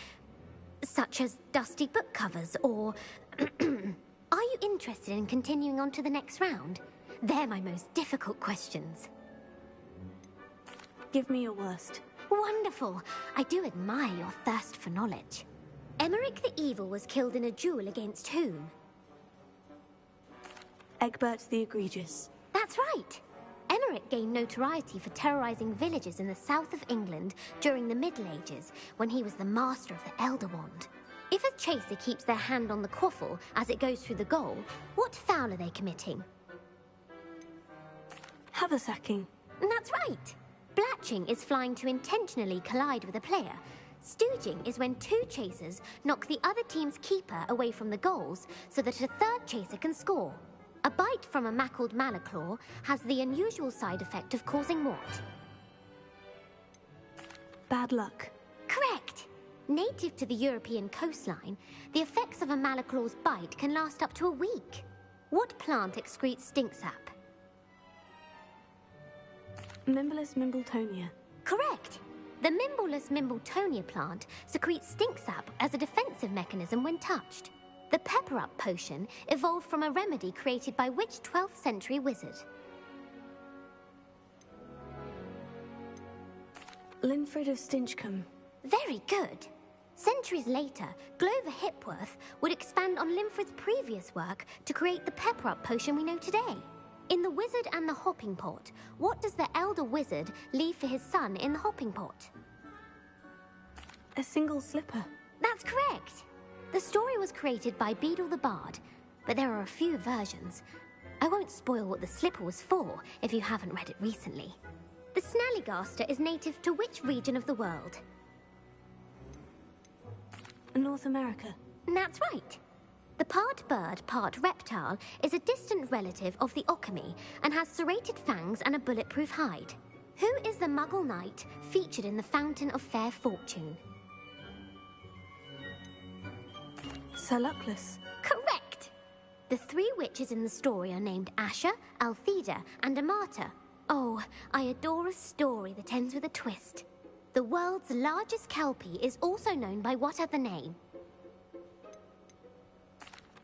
such as dusty book covers or... Are you interested in continuing on to the next round? They're my most difficult questions. Give me your worst. Wonderful. I do admire your thirst for knowledge. Emmerich the Evil was killed in a duel against whom? Egbert the Egregious. That's right. Emmerich gained notoriety for terrorizing villages in the south of England during the Middle Ages, when he was the master of the Elder Wand. If a chaser keeps their hand on the quaffle as it goes through the goal, what foul are they committing? Haversacking. That's right. Blatching is flying to intentionally collide with a player. Stooging is when 2 chasers knock the other team's keeper away from the goals so that a third chaser can score. A bite from a mackled Malaclaw has the unusual side effect of causing what? Bad luck. Correct! Native to the European coastline, the effects of a Malaclaw's bite can last up to a week. What plant excretes stink sap? Mimbless Mimbletonia. Correct! The Mimbleless Mimbletonia plant secretes stink sap as a defensive mechanism when touched. The Pepper-Up potion evolved from a remedy created by which 12th century wizard? Linfred of Stinchcombe. Very good. Centuries later, Glover Hipworth would expand on Linfred's previous work to create the Pepper-Up potion we know today. In The Wizard and the Hopping Pot, what does the elder wizard leave for his son in the hopping pot? A single slipper. That's correct. The story was created by Beadle the Bard, but there are a few versions. I won't spoil what the slipper was for if you haven't read it recently. The Snallygaster is native to which region of the world? North America. That's right. The part bird, part reptile is a distant relative of the Occamy and has serrated fangs and a bulletproof hide. Who is the Muggle knight featured in the Fountain of Fair Fortune? Sir Luckless. Correct! The 3 witches in the story are named Asher, Altheda, and Amata. Oh, I adore a story that ends with a twist. The world's largest kelpie is also known by what other name?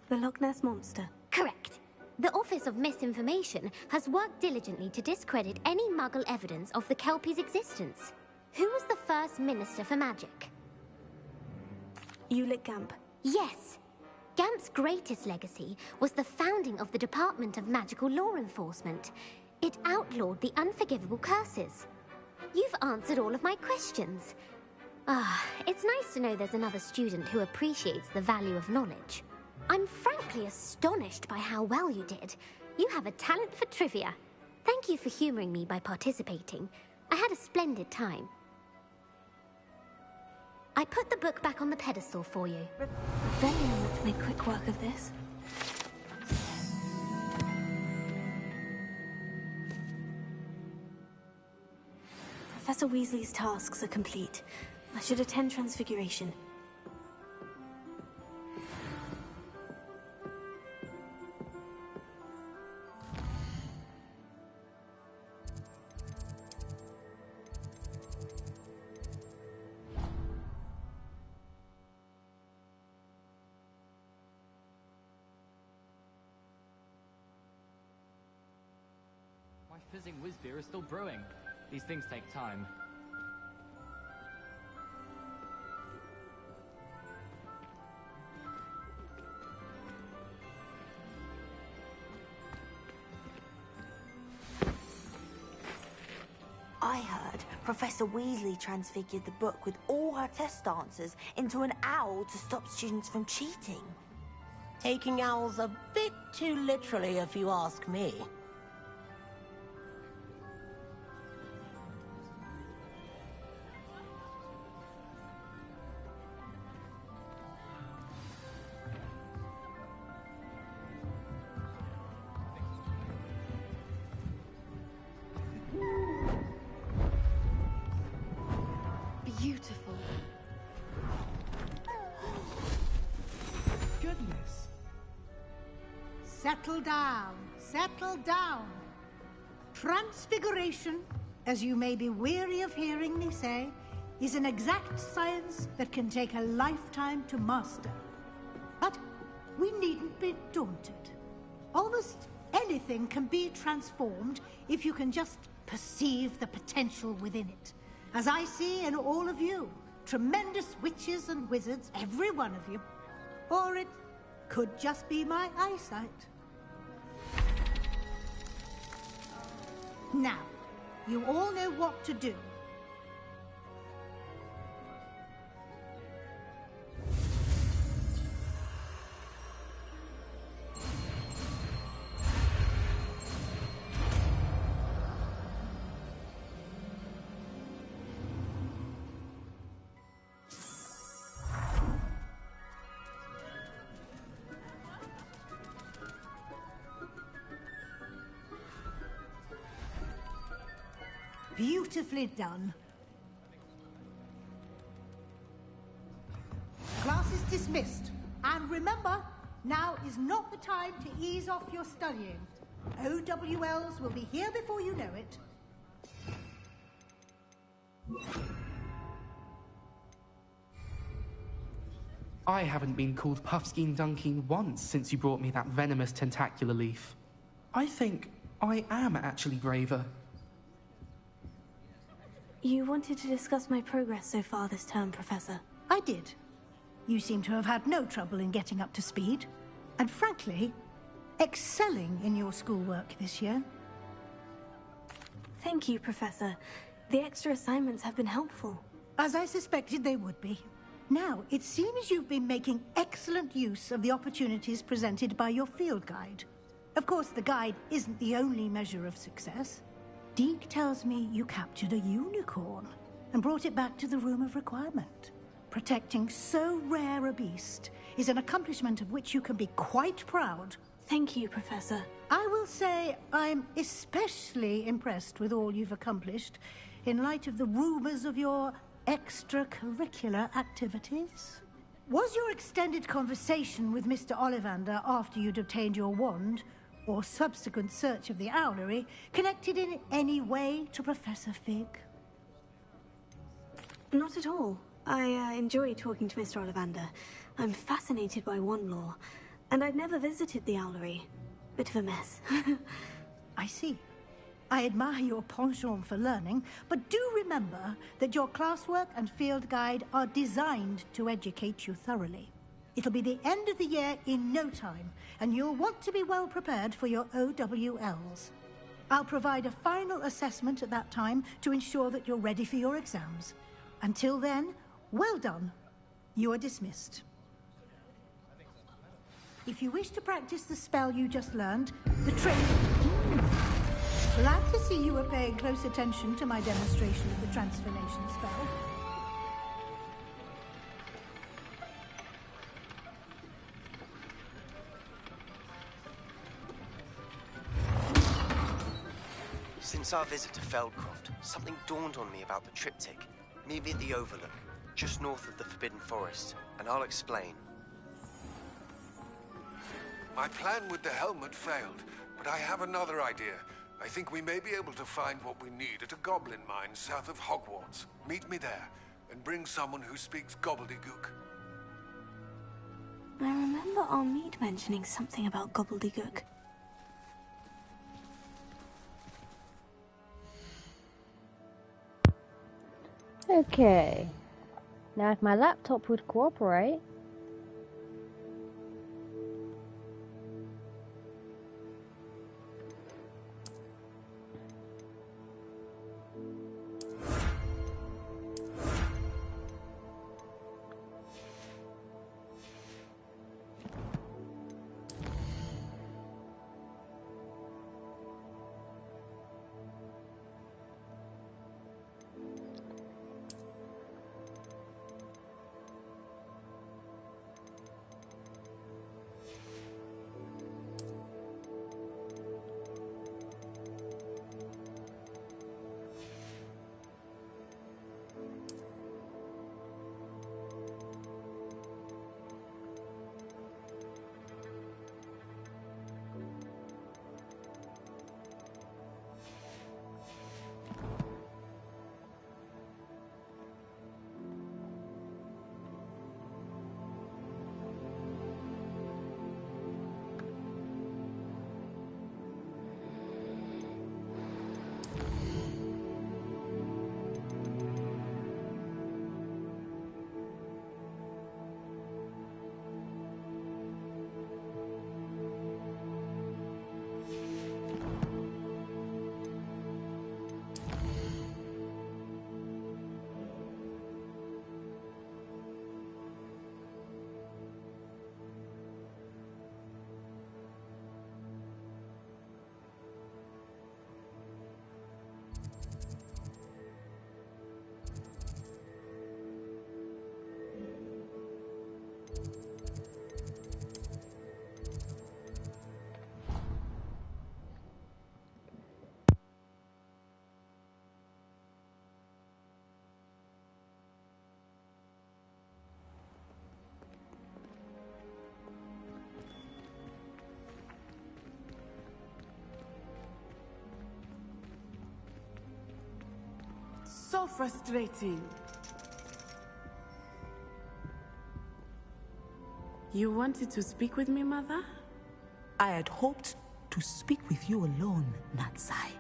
The Loch Ness Monster. Correct. The Office of Misinformation has worked diligently to discredit any Muggle evidence of the kelpie's existence. Who was the first Minister for Magic? Ulick Gamp. Yes. Gamp's greatest legacy was the founding of the Department of Magical Law Enforcement. It outlawed the unforgivable curses. You've answered all of my questions. It's nice to know there's another student who appreciates the value of knowledge. I'm frankly astonished by how well you did. You have a talent for trivia. Thank you for humoring me by participating. I had a splendid time. I put the book back on the pedestal for you. Very much make quick work of this. Professor Weasley's tasks are complete. I should attend Transfiguration. My fizzing whiz beer is still brewing. These things take time. I heard Professor Weasley transfigured the book with all her test answers into an owl to stop students from cheating. Taking owls a bit too literally, if you ask me. Beautiful. Goodness. Settle down. Settle down. Transfiguration, as you may be weary of hearing me say, is an exact science that can take a lifetime to master. But we needn't be daunted. Almost anything can be transformed if you can just perceive the potential within it. As I see in all of you, tremendous witches and wizards, every one of you. Or it could just be my eyesight. Now, you all know what to do. Beautifully done. Class is dismissed. And remember, now is not the time to ease off your studying. OWLs will be here before you know it. I haven't been called Puffskein Dunking once since you brought me that venomous tentacular leaf. I think I am actually braver. You wanted to discuss my progress so far this term, Professor. I did. You seem to have had no trouble in getting up to speed. And frankly, excelling in your schoolwork this year. Thank you, Professor. The extra assignments have been helpful. As I suspected they would be. Now, it seems you've been making excellent use of the opportunities presented by your field guide. Of course, the guide isn't the only measure of success. Deke tells me you captured a unicorn and brought it back to the Room of Requirement. Protecting so rare a beast is an accomplishment of which you can be quite proud. Thank you, Professor. I will say I'm especially impressed with all you've accomplished in light of the rumors of your extracurricular activities. Was your extended conversation with Mr. Ollivander after you'd obtained your wand, or subsequent search of the owlery, connected in any way to Professor Fig? Not at all. I enjoy talking to Mr. Ollivander. I'm fascinated by wand lore, and I'd never visited the owlery. Bit of a mess. I see. I admire your penchant for learning, but do remember that your classwork and field guide are designed to educate you thoroughly. It'll be the end of the year in no time, and you'll want to be well prepared for your OWLs. I'll provide a final assessment at that time to ensure that you're ready for your exams. Until then, well done. You are dismissed. If you wish to practice the spell you just learned, the trick... Glad to see you are paying close attention to my demonstration of the transformation spell. Since our visit to Feldcroft, left, something dawned on me about the triptych. Meet me at the Overlook, just north of the Forbidden Forest, and I'll explain. My plan with the helmet failed, but I have another idea. I think we may be able to find what we need at a goblin mine south of Hogwarts. Meet me there, and bring someone who speaks gobbledygook. I remember Armide mentioning something about gobbledygook. Okay. Now if my laptop would cooperate... So frustrating. You wanted to speak with me, Mother? I had hoped to speak with you alone, Natsai.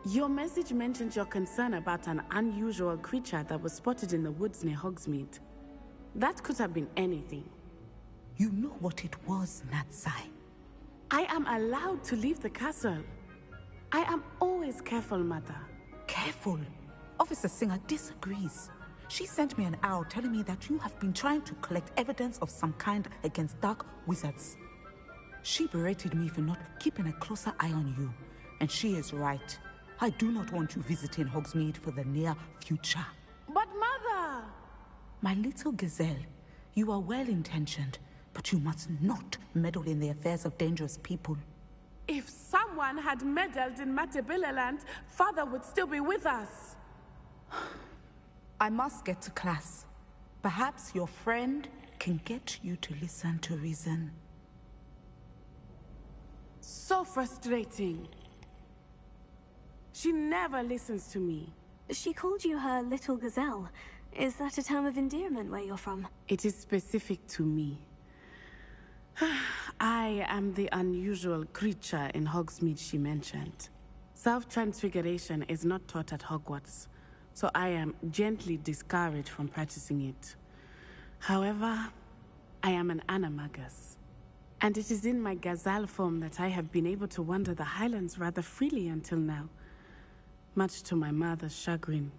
Your message mentioned your concern about an unusual creature that was spotted in the woods near Hogsmeade. That could have been anything. You know what it was, Natsai. I am allowed to leave the castle. I am always careful, Mother. Careful? Officer Singer disagrees. She sent me an owl telling me that you have been trying to collect evidence of some kind against dark wizards. She berated me for not keeping a closer eye on you, and she is right. I do not want you visiting Hogsmeade for the near future. But Mother! My little gazelle, you are well-intentioned, but you must not meddle in the affairs of dangerous people. If someone had meddled in Matabeleland, Father would still be with us. I must get to class. Perhaps your friend can get you to listen to reason. So frustrating. She never listens to me. She called you her little gazelle. Is that a term of endearment where you're from? It is specific to me. I am the unusual creature in Hogsmeade she mentioned. Self-transfiguration is not taught at Hogwarts, so I am gently discouraged from practicing it. However, I am an animagus, and it is in my gazelle form that I have been able to wander the Highlands rather freely until now, much to my mother's chagrin.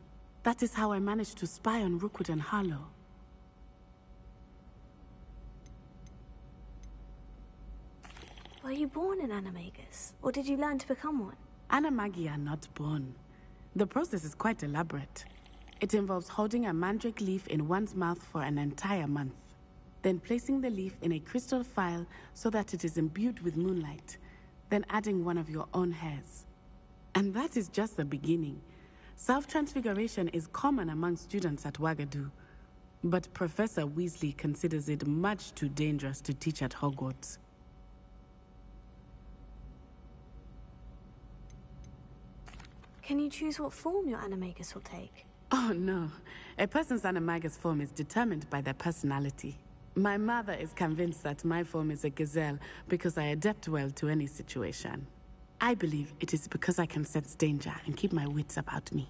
That is how I managed to spy on Rookwood and Harlow. Were you born an animagus, or did you learn to become one? Animagi are not born. The process is quite elaborate. It involves holding a mandrake leaf in one's mouth for an entire month, then placing the leaf in a crystal phial so that it is imbued with moonlight, then adding one of your own hairs. And that is just the beginning. Self-transfiguration is common among students at Wagadu, but Professor Weasley considers it much too dangerous to teach at Hogwarts. Can you choose what form your animagus will take? Oh no, a person's animagus form is determined by their personality. My mother is convinced that my form is a gazelle because I adapt well to any situation. I believe it is because I can sense danger and keep my wits about me.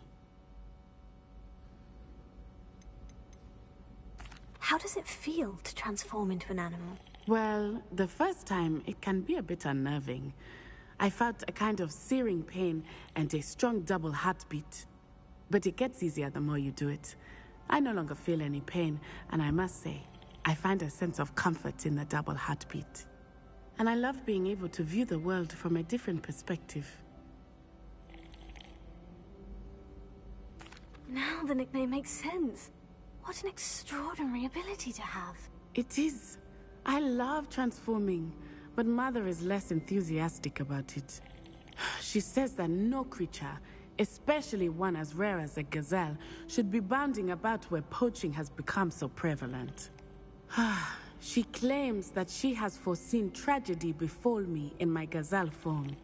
How does it feel to transform into an animal? Well, the first time it can be a bit unnerving. I felt a kind of searing pain and a strong double heartbeat. But it gets easier the more you do it. I no longer feel any pain, and I must say, I find a sense of comfort in the double heartbeat. And I love being able to view the world from a different perspective. Now the nickname makes sense. What an extraordinary ability to have. It is. I love transforming, but Mother is less enthusiastic about it. She says that no creature, especially one as rare as a gazelle, should be bounding about where poaching has become so prevalent. She claims that she has foreseen tragedy befall me in my gazelle form.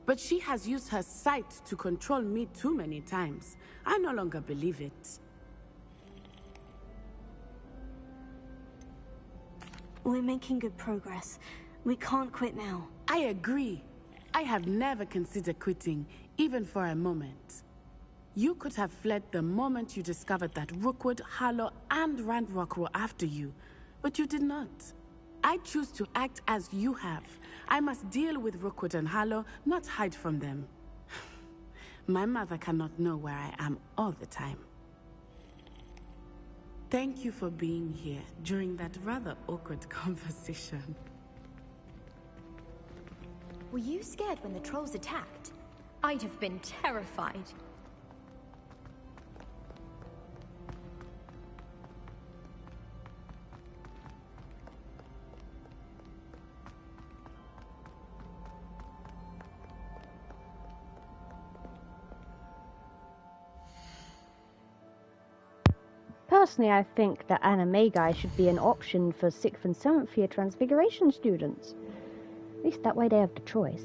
But she has used her sight to control me too many times. I no longer believe it. We're making good progress. We can't quit now. I agree. I have never considered quitting, even for a moment. You could have fled the moment you discovered that Rookwood, Harlow, and Ranrock were after you, but you did not. I choose to act as you have. I must deal with Rookwood and Harlow, not hide from them. My mother cannot know where I am all the time. Thank you for being here during that rather awkward conversation. Were you scared when the trolls attacked? I'd have been terrified. Personally, I think that animagi should be an option for 6th and 7th year Transfiguration students. At least that way they have the choice.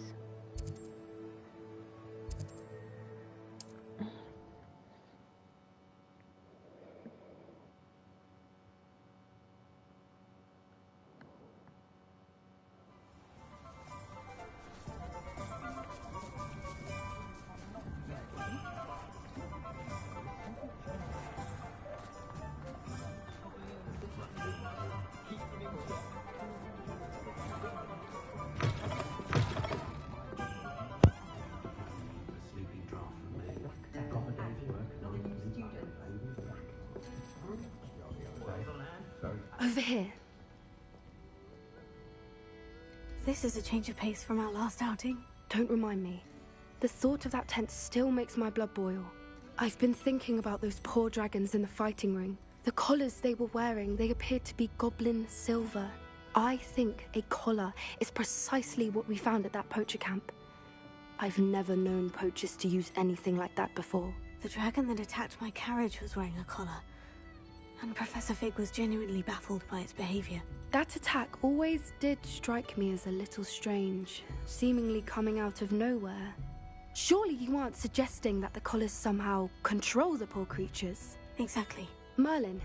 Over here. This is a change of pace from our last outing. Don't remind me. The thought of that tent still makes my blood boil. I've been thinking about those poor dragons in the fighting ring. The collars they were wearing, they appeared to be goblin silver. I think a collar is precisely what we found at that poacher camp. I've never known poachers to use anything like that before. The dragon that attacked my carriage was wearing a collar. And Professor Fig was genuinely baffled by its behavior. That attack always did strike me as a little strange, seemingly coming out of nowhere. Surely you aren't suggesting that the collars somehow control the poor creatures? Exactly. Merlin,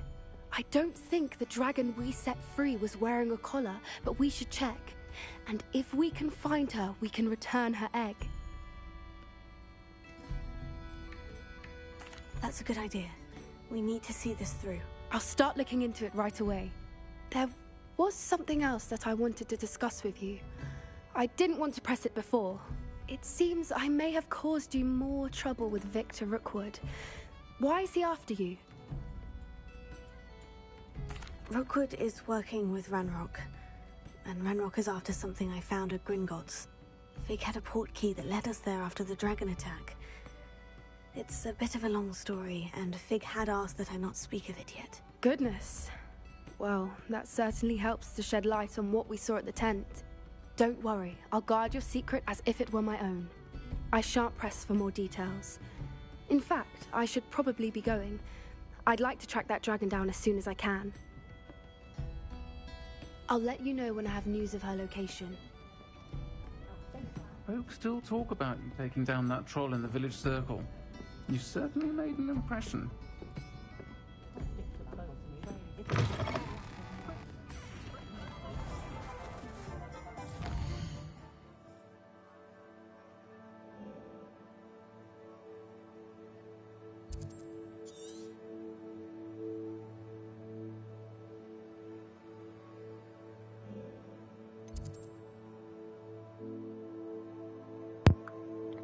I don't think the dragon we set free was wearing a collar, but we should check. And if we can find her, we can return her egg. That's a good idea. We need to see this through. I'll start looking into it right away. There was something else that I wanted to discuss with you. I didn't want to press it before. It seems I may have caused you more trouble with Victor Rookwood. Why is he after you? Rookwood is working with Ranrock, and Ranrock is after something I found at Gringotts. Fig had a port key that led us there after the dragon attack. It's a bit of a long story, and Fig had asked that I not speak of it yet. Goodness. Well, that certainly helps to shed light on what we saw at the tent. Don't worry, I'll guard your secret as if it were my own. I shan't press for more details. In fact, I should probably be going. I'd like to track that dragon down as soon as I can. I'll let you know when I have news of her location. Folk still talk about you taking down that troll in the village circle. You certainly made an impression.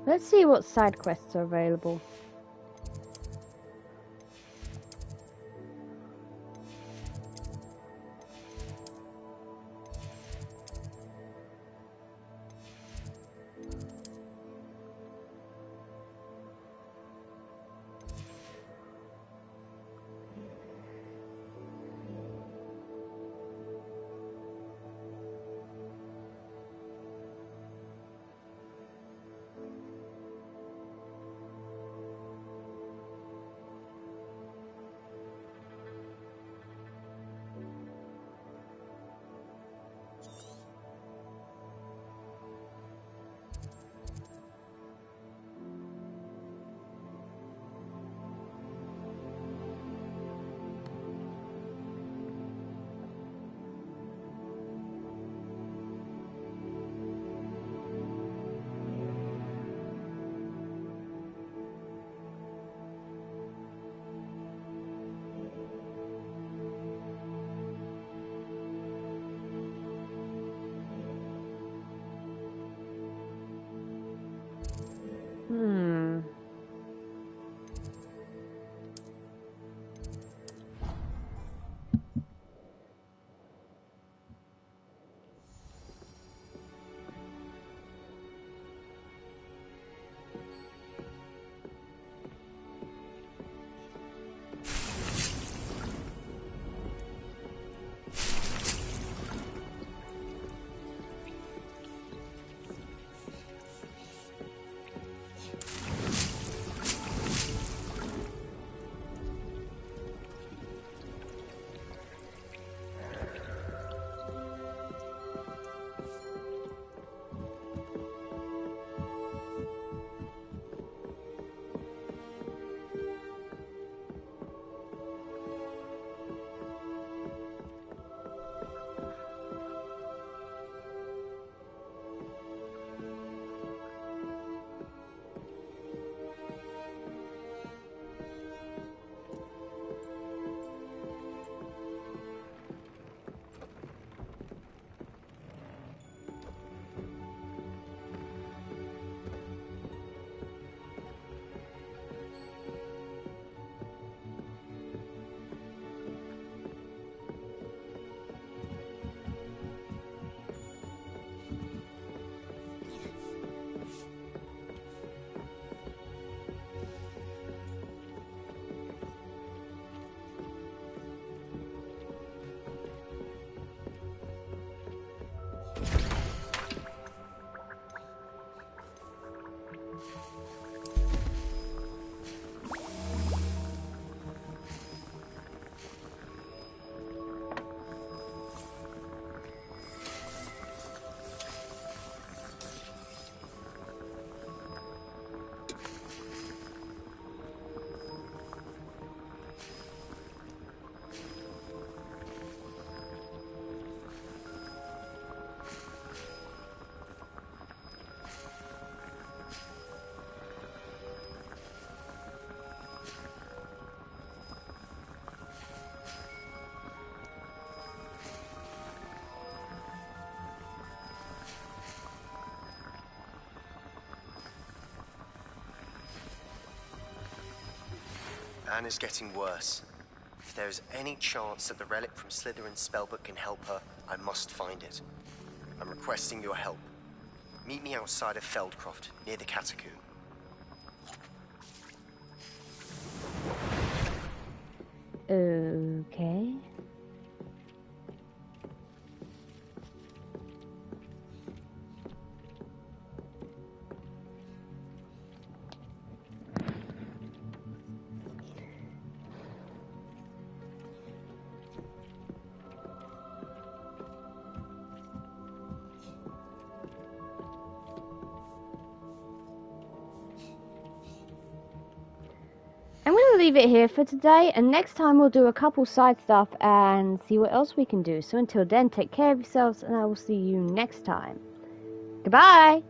Let's see what side quests are available. Anne is getting worse. If there is any chance that the relic from Slytherin's spellbook can help her, I must find it. I'm requesting your help. Meet me outside of Feldcroft, near the Catacomb. Okay. leave it here for today, and next time we'll do a couple side stuff and see what else we can do. So until then, take care of yourselves, and I will see you next time. Goodbye!